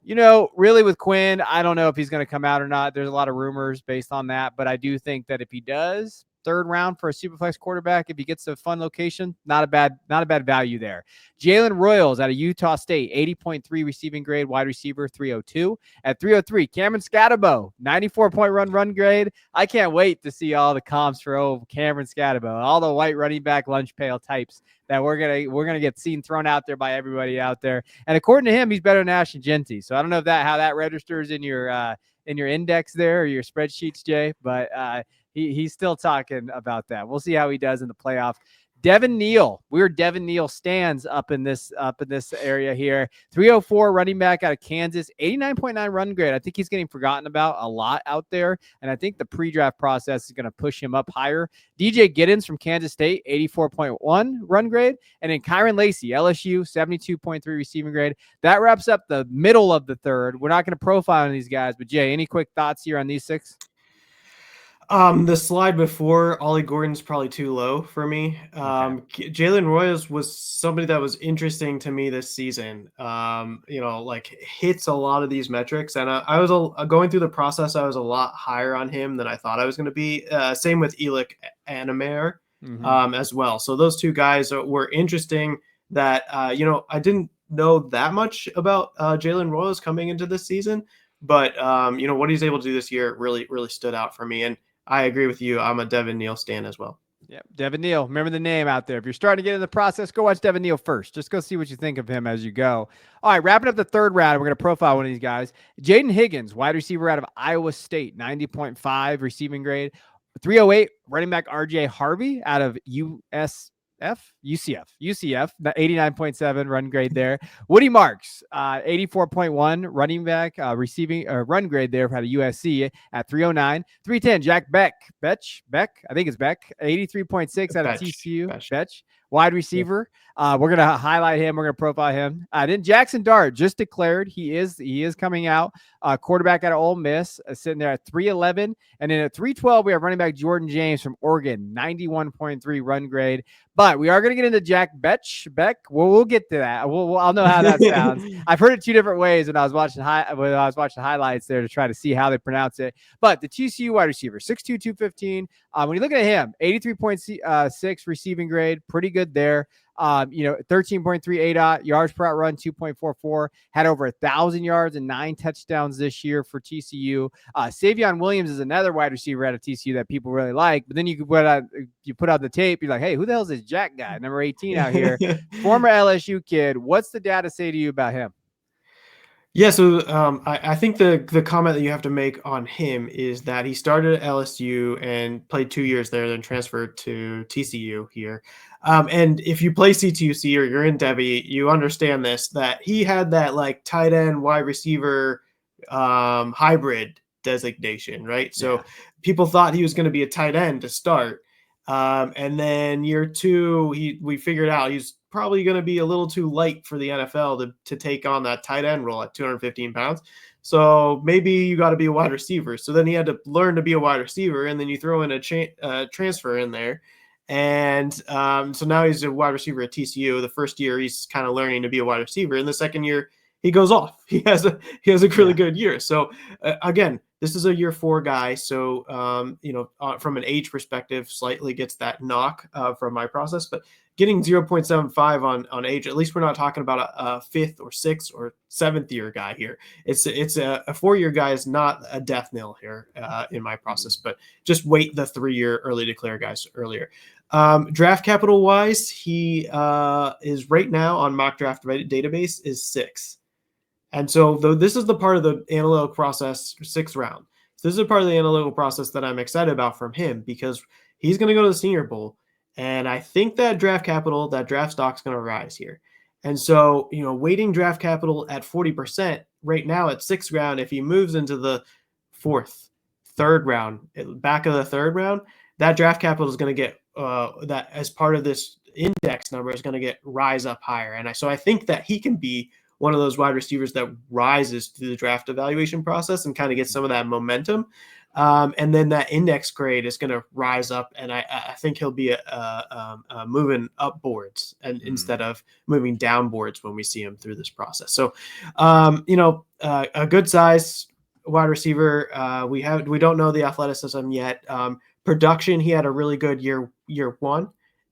You know, really with Quinn, I don't know if he's going to come out or not. There's a lot of rumors based on that, but I do think that if he does, third round for a Superflex quarterback, if he gets a fun location, not a bad value there. Jalen Royals out of Utah State, 80.3 receiving grade, wide receiver, 302. At 303, Cameron Scatterbo, 94-point run grade. I can't wait to see all the comps for Cameron Scatterbo, all the white running back lunch pail types that we're gonna get seen thrown out there by everybody out there. And according to him, he's better than Ashton Genty. So I don't know if how that registers in your index there or your spreadsheets, Jay, but he's still talking about that. We'll see how he does in the playoff. Devin Neal. We're Devin Neal stands up in this area here. 304 running back out of Kansas, 89.9 run grade. I think he's getting forgotten about a lot out there, and I think the pre-draft process is going to push him up higher. DJ Giddens from Kansas State, 84.1 run grade, and then Kyron Lacey, LSU, 72.3 receiving grade. That wraps up the middle of the third. We're not going to profile on these guys, but Jay, any quick thoughts here on these 6? The slide before, Ollie Gordon's probably too low for me. Okay. Jalen Royals was somebody that was interesting to me this season. You know, like hits a lot of these metrics, and I was going through the process. I was a lot higher on him than I thought I was going to be. Same with Elik Animair as well. So those 2 guys were interesting. That you know, I didn't know that much about Jalen Royals coming into this season, but you know what he's able to do this year really stood out for me. And I agree with you. I'm a Devin Neal stan as well. Yeah, Devin Neal. Remember the name out there. If you're starting to get in the process, go watch Devin Neal first. Just go see what you think of him as you go. All right, wrapping up the third round, we're going to profile one of these guys. Jaden Higgins, wide receiver out of Iowa State, 90.5 receiving grade. 308, running back RJ Harvey out of UCF, 89.7 run grade there. Woody Marks, 84.1 running back, receiving run grade there out of USC at 309. 310, Jack Beck, I think it's Beck, 83.6 out of TCU. Betch, wide receiver. Yeah. We're gonna highlight him. We're gonna profile him. Then Jackson Dart just declared he is coming out. Quarterback out of Ole Miss, sitting there at 311, and then at 312 we have running back Jordan James from Oregon, 91.3 run grade. But we are going to get into Jack Beck. We'll get to that. I'll know how that sounds. I've heard it 2 different ways when I was watching highlights there to try to see how they pronounce it. But the TCU wide receiver, 6'2", 215. When you look at him, 83.6 receiving grade, pretty good there. 13.3 ADOT, yards per out run, 2.44, had over 1,000 yards and 9 touchdowns this year for TCU. Savion Williams is another wide receiver out of TCU that people really like, but then you put out the tape, you're like, hey, who the hell is this Jack guy, number 18 out here? Former LSU kid. What's the data say to you about him? Yeah, so I think the comment that you have to make on him is that he started at LSU and played 2 years there, then transferred to TCU here. And if you play C2C or you're in Devy, you understand this, that he had that like tight end wide receiver hybrid designation, right? So people thought he was going to be a tight end to start. And then year 2, we figured out he's probably going to be a little too light for the NFL to take on that tight end role at 215 pounds. So maybe you got to be a wide receiver. So then he had to learn to be a wide receiver, and then you throw in a transfer in there. And so now he's a wide receiver at TCU. The first year he's kind of learning to be a wide receiver. In the second year, he goes off. He has a really good year. So again, this is a year 4 guy. So from an age perspective, slightly gets that knock from my process, but getting 0.75 on age, at least we're not talking about a 5th or 6th or 7th year guy here. It's a 4-year guy is not a death knell here in my process, but just wait the 3-year early declare guys earlier. Draft capital wise, he is right now on mock draft database is 6. And so this is the part of the analytical process, 6th round. So this is a part of the analytical process that I'm excited about from him, because he's going to go to the Senior Bowl. And I think that draft capital, that draft stock's going to rise here. And so, weighting draft capital at 40% right now at 6th round, if he moves into the 4th, 3rd round, back of the 3rd round, that draft capital is going to get that as part of this index number is going to get rise up higher. And so I think that he can be one of those wide receivers that rises through the draft evaluation process and kind of gets some of that momentum. And then that index grade is going to rise up. And I think he'll be moving up boards and instead of moving down boards when we see him through this process. So, a good size wide receiver. We don't know the athleticism yet. Production, he had a really good year 1.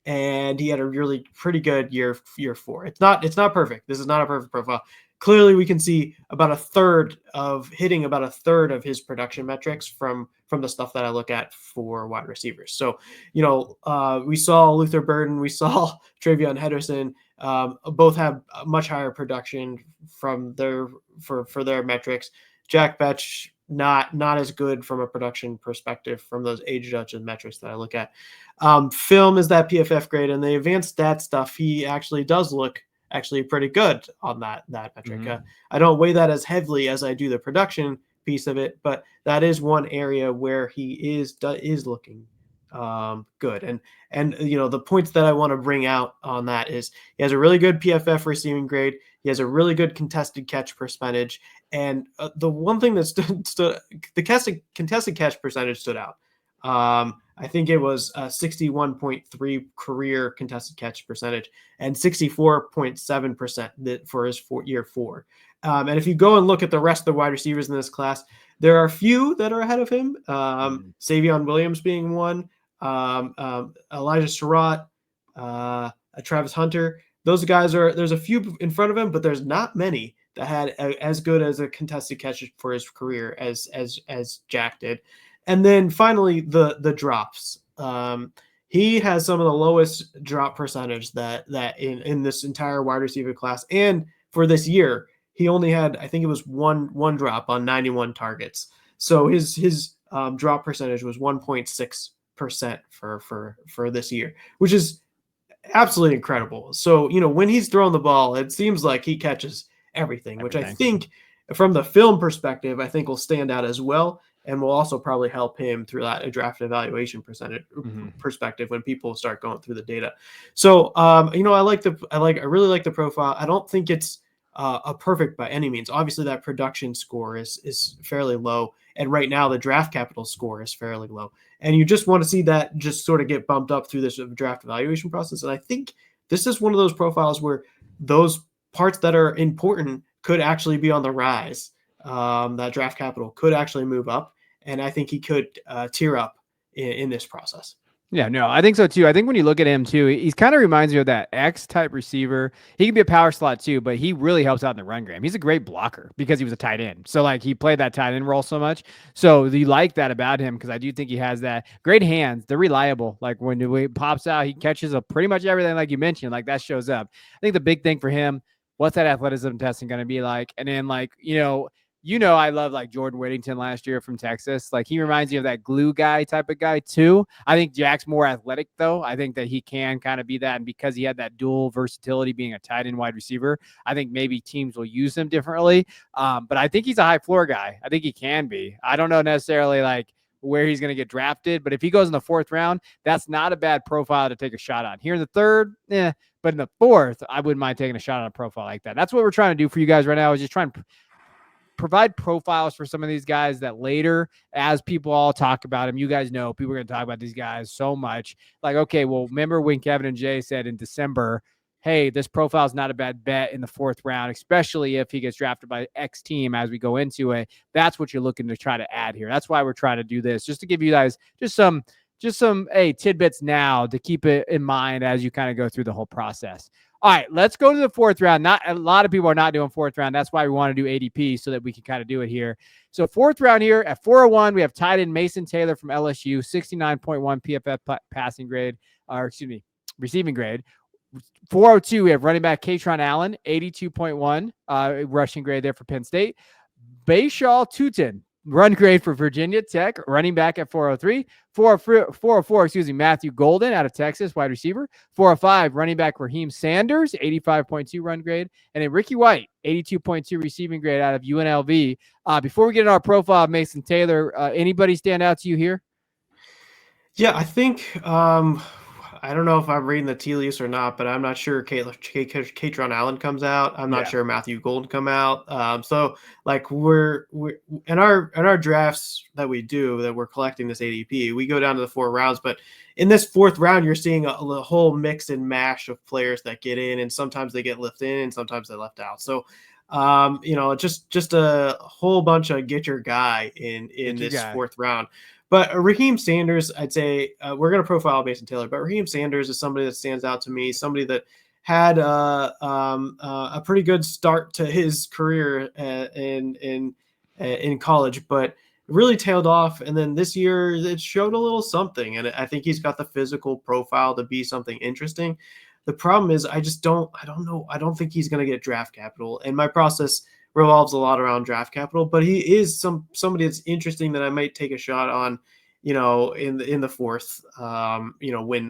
And he had a really pretty good year 4. It's not perfect. This is not a perfect profile. Clearly, we can see about a third of his production metrics from the stuff that I look at for wide receivers. So, we saw Luther Burden, we saw Travion Henderson, both have much higher production from for their metrics. Jack Betch, not as good from a production perspective from those age adjusted metrics that I look at. Film is that PFF grade, and the advanced stat stuff, he actually does look pretty good on that metric. I don't weigh that as heavily as I do the production piece of it, but that is one area where he is looking good. And the points that I want to bring out on that is he has a really good PFF receiving grade. He has a really good contested catch percentage. And the one thing that the contested catch percentage stood out. I think it was 61.3 career contested catch percentage and 64.7% for his year 4. And if you go and look at the rest of the wide receivers in this class, there are a few that are ahead of him. Savion Williams being one, Elijah Surratt, Travis Hunter. Those guys there's a few in front of him, but there's not many that had as good as a contested catch for his career as Jack did. And then finally, the drops. He has some of the lowest drop percentage that in this entire wide receiver class. And for this year, he only had, I think it was one drop on 91 targets. So his drop percentage was 1.6% for this year, which is absolutely incredible. So, when he's throwing the ball, it seems like he catches everything, which I think from the film perspective, I think will stand out as well. And will also probably help him through that draft evaluation perspective when people start going through the data. So, I really like the profile. I don't think it's a perfect by any means. Obviously, that production score is fairly low, and right now the draft capital score is fairly low. And you just want to see that just sort of get bumped up through this draft evaluation process. And I think this is one of those profiles where those parts that are important could actually be on the rise. That draft capital could actually move up, and I think he could tier up in this process. Yeah, no, I think so too. I think when you look at him too, he's kind of reminds me of that X type receiver. He can be a power slot too, but he really helps out in the run game. He's a great blocker because he was a tight end. So he played that tight end role so much. So you like that about him, because I do think he has that great hands. They're reliable. Like when he pops out, he catches up pretty much everything like you mentioned. Like that shows up. I think the big thing for him, what's that athleticism testing going to be like? And then I love like Jordan Whittington last year from Texas. Like he reminds me of that glue guy type of guy too. I think Jack's more athletic though. I think that he can kind of be that. And because he had that dual versatility being a tight end wide receiver, I think maybe teams will use him differently. But I think he's a high floor guy. I think he can be. I don't know necessarily like where he's going to get drafted, but if he goes in the 4th round, that's not a bad profile to take a shot on. Here in the 3rd, but in the 4th, I wouldn't mind taking a shot on a profile like that. That's what we're trying to do for you guys right now, is just trying to provide profiles for some of these guys that later, as people all talk about them, you guys know people are going to talk about these guys so much. Like, okay, well, remember when Kevin and Jay said in December, hey, this profile is not a bad bet in the 4th round, especially if he gets drafted by X team as we go into it. That's what you're looking to try to add here. That's why we're trying to do this, just to give you guys just some tidbits now to keep it in mind as you kind of go through the whole process. All right, let's go to the 4th round. Not a lot of people are not doing 4th round. That's why we want to do ADP so that we can kind of do it here. So 4th round here at 401, we have tight end Mason Taylor from LSU, 69.1 PFF passing grade, receiving grade. 402, we have running back Katron Allen, 82.1 rushing grade there for Penn State. Bayshaw Tutin, run grade for Virginia Tech, running back at 403. 404, Matthew Golden out of Texas, wide receiver. 405, running back Raheem Sanders, 85.2 run grade. And then Ricky White, 82.2 receiving grade out of UNLV. Before we get into our profile of Mason Taylor, anybody stand out to you here? Yeah, I think I don't know if I'm reading the tea leaves or not, but I'm not sure Katron Allen comes out. I'm not sure Matthew Gold come out. So like we're in our drafts that we're collecting this ADP, we go down to the 4 rounds, but in this 4th round, you're seeing a whole mix and mash of players that get in, and sometimes they get lifted in and sometimes they left out. So just a whole bunch of get your guy in this 4th round. But Raheem Sanders, I'd say we're going to profile Mason Taylor, but Raheem Sanders is somebody that stands out to me, somebody that had a pretty good start to his career in college, but really tailed off. And then this year it showed a little something. And I think he's got the physical profile to be something interesting. The problem is I don't know. I don't think he's going to get draft capital. And my process revolves a lot around draft capital, but he is somebody that's interesting that I might take a shot on, in the 4th,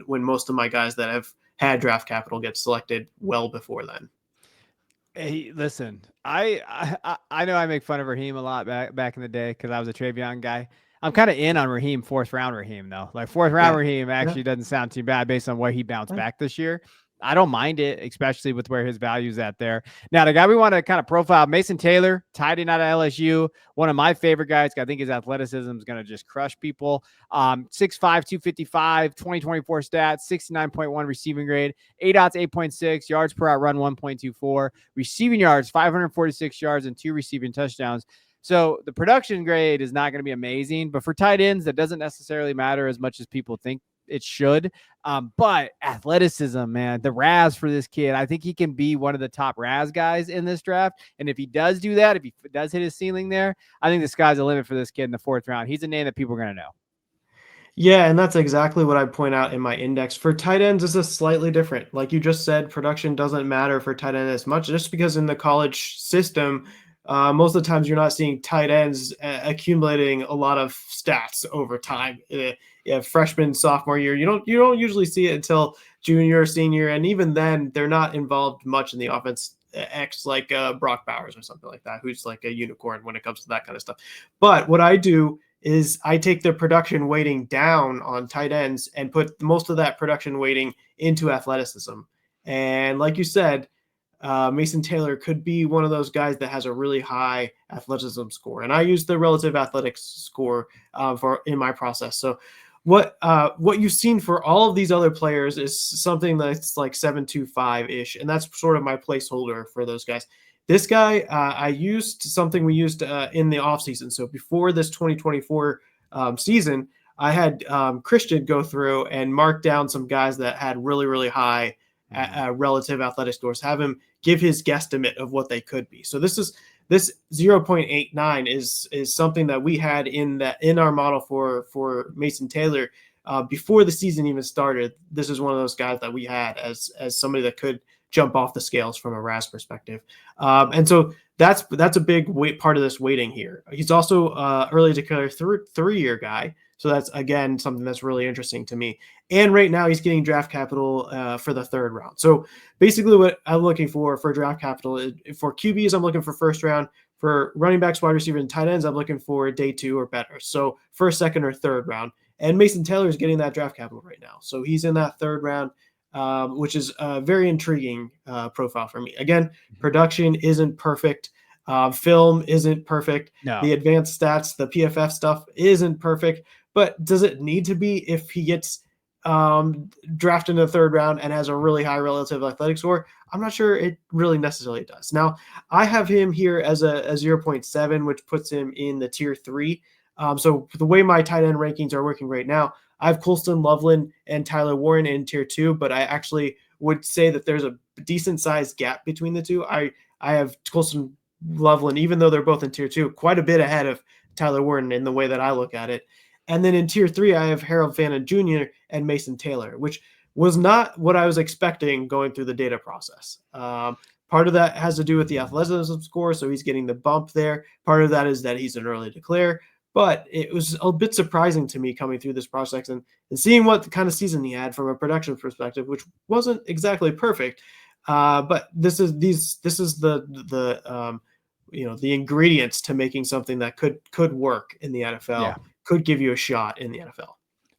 when most of my guys that have had draft capital get selected well before then. Hey, listen, I know I make fun of Raheem a lot back in the day because I was a Travion guy. I'm kind of in on Raheem, 4th round Raheem though. Like 4th round Raheem actually doesn't sound too bad based on where he bounced back this year. I don't mind it, especially with where his value's at there. Now, the guy we want to kind of profile, Mason Taylor, tight end out of LSU, one of my favorite guys. I think his athleticism is going to just crush people. 6'5", 255, 2024 stats, 69.1 receiving grade, 8 outs, 8.6, yards per out run, 1.24, receiving yards, 546 yards, and 2 receiving touchdowns. So the production grade is not going to be amazing, but for tight ends, that doesn't necessarily matter as much as people think it should. But athleticism, man, the RAS for this kid, I think he can be one of the top RAS guys in this draft. And if he does do that, if he does hit his ceiling there, I think the sky's the limit for this kid in the 4th round. He's a name that people are going to know. Yeah, and that's exactly what I point out in my index. For tight ends, this is slightly different. Like you just said, production doesn't matter for tight end as much, just because in the college system, most of the times you're not seeing tight ends accumulating a lot of stats over time. Freshman, sophomore year, you don't usually see it until junior, senior, and even then they're not involved much in the offense. Like Brock Bowers or something like that, who's like a unicorn when it comes to that kind of stuff. But what I do is I take the production weighting down on tight ends and put most of that production weighting into athleticism. And like you said, Mason Taylor could be one of those guys that has a really high athleticism score. And I use the relative athletics score in my process. So what you've seen for all of these other players is something that's like 725-ish. And that's sort of my placeholder for those guys. This guy, I used something we used in the offseason. So before this 2024 season, I had Christian go through and mark down some guys that had really, really high relative athletic scores, have him give his guesstimate of what they could be. So this 0.89 is something that we had in our model for Mason Taylor before the season even started. This is one of those guys that we had as somebody that could jump off the scales from a RAS perspective. And so that's a big part of this weighting here. He's also early declare 3-year guy. So that's, again, something that's really interesting to me. And right now he's getting draft capital for the 3rd round. So basically what I'm looking for draft capital is, for QBs, I'm looking for 1st round. For running backs, wide receivers, and tight ends, I'm looking for day 2 or better. So 1st, 2nd, or 3rd round. And Mason Taylor is getting that draft capital right now. So he's in that 3rd round, which is a very intriguing profile for me. Again, production isn't perfect. Film isn't perfect. No. The advanced stats, the PFF stuff isn't perfect. But does it need to be if he gets drafted in the 3rd round and has a really high relative athletic score? I'm not sure it really necessarily does. Now, I have him here as a 0.7, which puts him in the tier 3. So the way my tight end rankings are working right now, I have Colston, Loveland, and Tyler Warren in tier 2, but I actually would say that there's a decent sized gap between the two. I have Colston, Loveland, even though they're both in tier 2, quite a bit ahead of Tyler Warren in the way that I look at it. And then in tier 3, I have Harold Fannin Jr. and Mason Taylor, which was not what I was expecting going through the data process. Part of that has to do with the athleticism score, so he's getting the bump there. Part of that is that he's an early declare. But it was a bit surprising to me coming through this process and seeing what kind of season he had from a production perspective, which wasn't exactly perfect. But this is the ingredients to making something that could work in the NFL, could give you a shot in the NFL.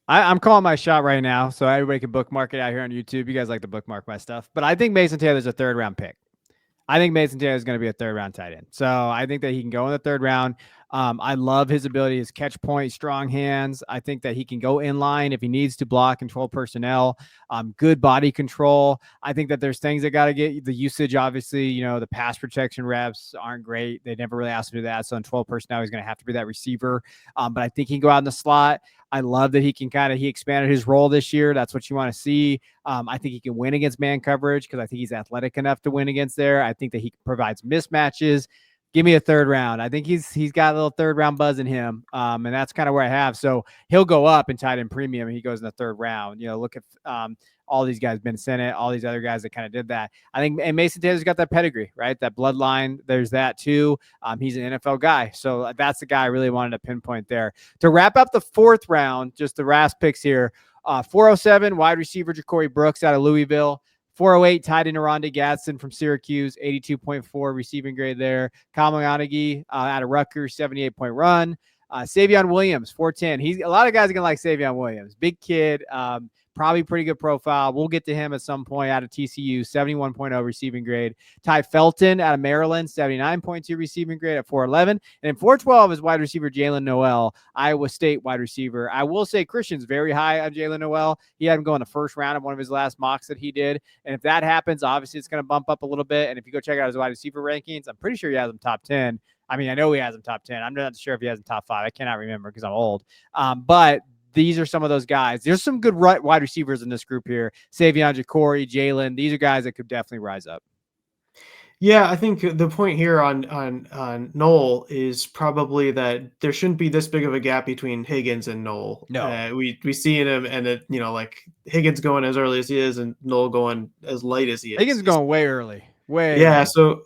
I'm calling my shot right now, so everybody can bookmark it out here on YouTube. You guys like to bookmark my stuff, but I think Mason Taylor's a 3rd round pick. I think Mason Taylor is going to be a 3rd round tight end. So I think that he can go in the 3rd round. I love his ability, his catch point, strong hands. I think that he can go in line if he needs to block, control personnel, good body control. I think that there's things that got to get the usage. Obviously, the pass protection reps aren't great. They never really asked to do that. So in 12 personnel, he's going to have to be that receiver. But I think he can go out in the slot. I love that he expanded his role this year. That's what you want to see. I think he can win against man coverage because I think he's athletic enough to win against there. I think that he provides mismatches. Give me a 3rd round. I think he's got a little 3rd round buzz in him. And that's kind of where I have. So he'll go up in tight end premium and he goes in the 3rd round. Look at all these guys, Ben Sinnott, all these other guys that kind of did that. I think, and Mason Taylor's got that pedigree, right? That bloodline. There's that too. He's an NFL guy. So that's the guy I really wanted to pinpoint there. To wrap up the 4th round, just the RAS picks here. 407, wide receiver Ja'Cory Brooks out of Louisville. 408, tight end Rondé Gadsden from Syracuse, 82.4 receiving grade there. Kyle Monaghy out of Rutgers, 78-point run. Savion Williams, 410. A lot of guys are going to like Savion Williams. Big kid, probably pretty good profile. We'll get to him at some point out of TCU, 71.0 receiving grade. Ty Felton out of Maryland, 79.2 receiving grade at 411. And in 412 is wide receiver Jalen Noel, Iowa State wide receiver. I will say Christian's very high on Jalen Noel. He had him go in the 1st round of one of his last mocks that he did. And if that happens, obviously it's going to bump up a little bit. And if you go check out his wide receiver rankings, I'm pretty sure he has him top 10. I mean, I know he has him top 10. I'm not sure if he has him top 5. I cannot remember because I'm old. But these are some of those guys. There's some good wide receivers in this group here. Savion, Ja'Cory, Jalen. These are guys that could definitely rise up. Yeah, I think the point here on Noel is probably that there shouldn't be this big of a gap between Higgins and Noel. No, we see in him, and like Higgins going as early as he is, and Noel going as late as he is. Higgins going way early, early. So.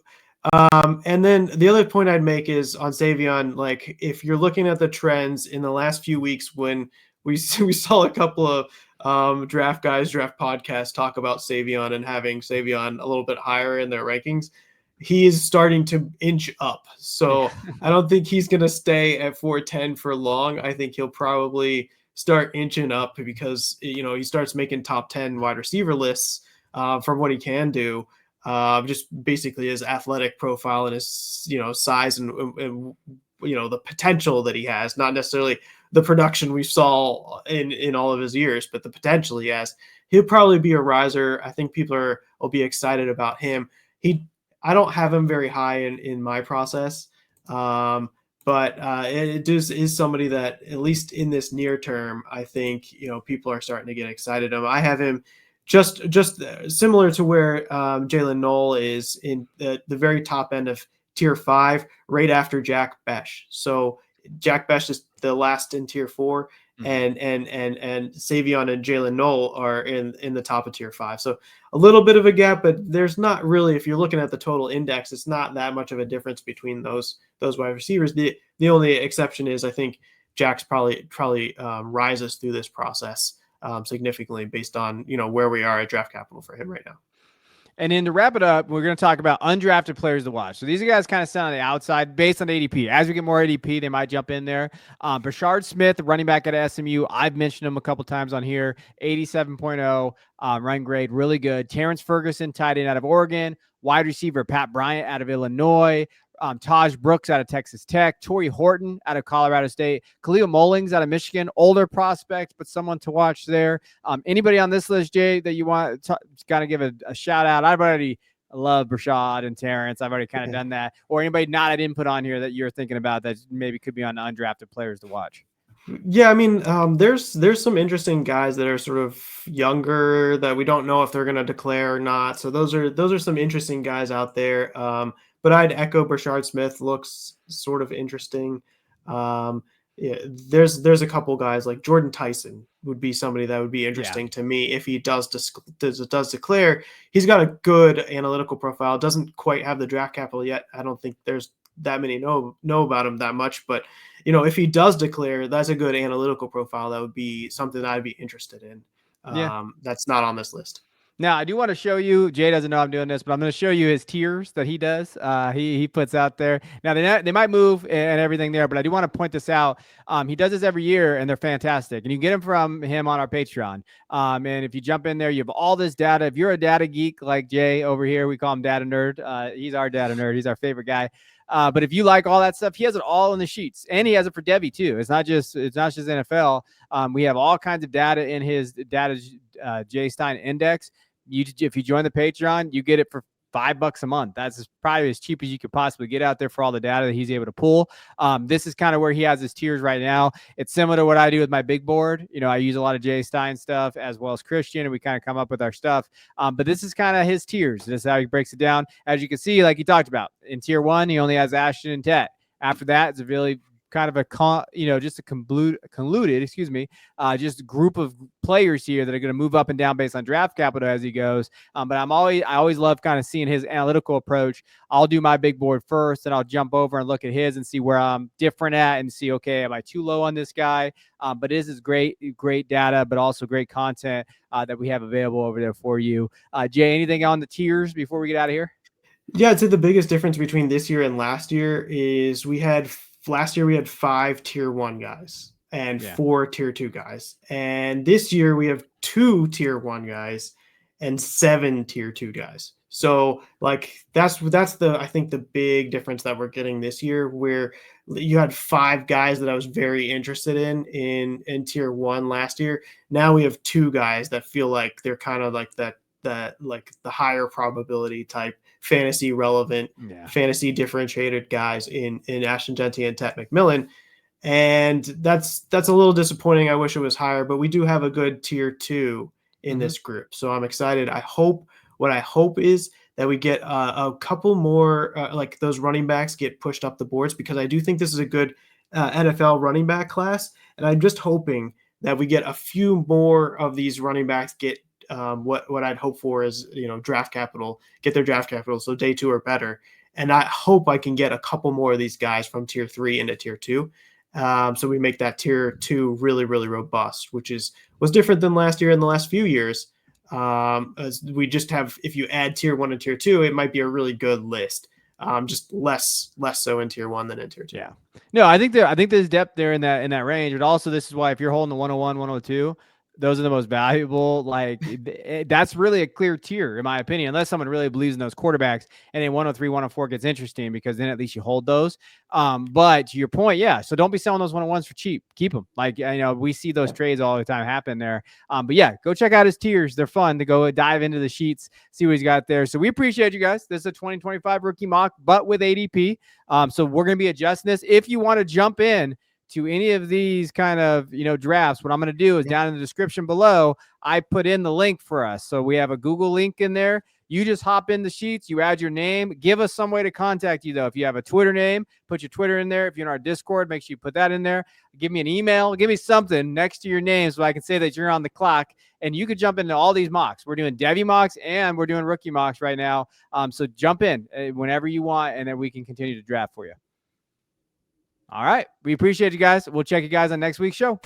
And then the other point I'd make is on Savion, like if you're looking at the trends in the last few weeks when we saw a couple of draft podcasts talk about Savion and having Savion a little bit higher in their rankings, he is starting to inch up. So I don't think he's going to stay at 410 for long. I think he'll probably start inching up because, he starts making top 10 wide receiver lists from what he can do. Just basically his athletic profile and his, size and the potential that he has, not necessarily the production we saw in all of his years, but the potential he has. He'll probably be a riser. I think people will be excited about him. I don't have him very high in my process, but it is somebody that at least in this near term, I think people are starting to get excited about. I have him just similar to where Jalen Noel is in the very top end of tier 5, right after Jack Besh. So Jack Besh is the last in tier 4, and Savion and Jalen Knoll are in the top of tier 5. So a little bit of a gap, but there's not really, if you're looking at the total index, it's not that much of a difference between those wide receivers. The only exception is I think Jack's probably rises through this process significantly based on where we are at draft capital for him right now. And then to wrap it up, we're going to talk about undrafted players to watch. So these are guys kind of sit on the outside based on ADP. As we get more ADP, they might jump in there. Brashard Smith, running back at SMU. I've mentioned him a couple times on here. 87.0 run grade, really good. Terrence Ferguson, tight end out of Oregon. Wide receiver Pat Bryant out of Illinois. Taj Brooks out of Texas Tech, Torrey Horton out of Colorado State, Khalil Mullings out of Michigan, older prospect, but someone to watch there. Anybody on this list, Jay, that you want to kind of give a shout out? I've already loved Brashad and Terrence. I've already kind of done that. Or anybody not at input on here that you're thinking about that maybe could be on undrafted players to watch? Yeah, I mean, there's some interesting guys that are sort of younger that we don't know if they're going to declare or not. So those are some interesting guys out there. But I'd echo Brashard Smith looks sort of interesting. Yeah, there's a couple guys like Jordan Tyson would be somebody that would be interesting to me if he does declare. He's got a good analytical profile. Doesn't quite have the draft capital yet. I don't think there's that many know about him that much, but if he does declare, that's a good analytical profile. That would be something that I'd be interested in. That's not on this list. Now, I do want to show you, Jay doesn't know I'm doing this, but I'm going to show you his tiers that he does. He puts out there. Now, they might move and everything there, but I do want to point this out. He does this every year, and they're fantastic. And you can get them from him on our Patreon. And if you jump in there, you have all this data. If you're a data geek like Jay over here, we call him Data Nerd. He's our data nerd. He's our favorite guy. But if you like all that stuff, he has it all in the sheets, and he has it for Devy too. It's not just NFL. We have all kinds of data in his data Jay Stein index. If you join the Patreon, you get it for $5 a month. That's probably as cheap as you could possibly get out there for all the data that he's able to pull. This is kind of where he has his tiers right now. It's similar to what I do with my big board. I use a lot of Jay Stein stuff as well as Christian, and we kind of come up with our stuff. But this is kind of his tiers. This is how he breaks it down. As you can see, like he talked about, in tier 1, he only has Ashton and Tet. After that, it's a really kind of just a convoluted, just group of players here that are going to move up and down based on draft capital as he goes. But I always love kind of seeing his analytical approach. I'll do my big board first, and I'll jump over and look at his and see where I'm different at and see, okay, am I too low on this guy? But this is great data, but also great content that we have available over there for you. Jay, anything on the tiers before we get out of here? Yeah, I'd say the biggest difference between this year and last year is last year we had 5 tier 1 guys and 4 tier 2 guys. And this year we have 2 tier 1 guys and 7 tier 2 guys. So that's I think the big difference that we're getting this year, where you had 5 guys that I was very interested in tier 1 last year. Now we have 2 guys that feel like they're kind of like that like the higher probability type fantasy relevant, fantasy differentiated guys in Ashton Jeanty and Tet McMillan. And that's a little disappointing. I wish it was higher, but we do have a good tier 2 in this group. So I'm excited. What I hope is that we get a couple more, like those running backs get pushed up the boards, because I do think this is a good NFL running back class. And I'm just hoping that we get a few more of these running backs get what I'd hope for is, draft capital, get their draft capital. So day 2 or better. And I hope I can get a couple more of these guys from tier 3 into tier 2. So we make that tier 2 really, really robust, which was different than last year and the last few years. As we just have, if you add tier 1 and tier 2, it might be a really good list. Just less so in tier 1 than in tier 2. Yeah. No, I think there's depth there in that range, but also this is why if you're holding the 101, 102, those are the most valuable. That's really a clear tier, in my opinion, unless someone really believes in those quarterbacks. And then 103, 104 gets interesting, because then at least you hold those. But to your point, so don't be selling those 101s for cheap. Keep them. We see those trades all the time happen there. But go check out his tiers. They're fun to go dive into the sheets, see what he's got there. So we appreciate you guys. This is a 2025 rookie mock, but with ADP. So we're going to be adjusting this. If you want to jump in to any of these kind of, drafts, what I'm going to do is down in the description below, I put in the link for us. So we have a Google link in there. You just hop in the sheets, you add your name, give us some way to contact you though. If you have a Twitter name, put your Twitter in there. If you're in our Discord, make sure you put that in there. Give me an email, give me something next to your name so I can say that you're on the clock, and you could jump into all these mocks. We're doing Devy mocks and we're doing rookie mocks right now. So jump in whenever you want, and then we can continue to draft for you. All right. We appreciate you guys. We'll check you guys on next week's show.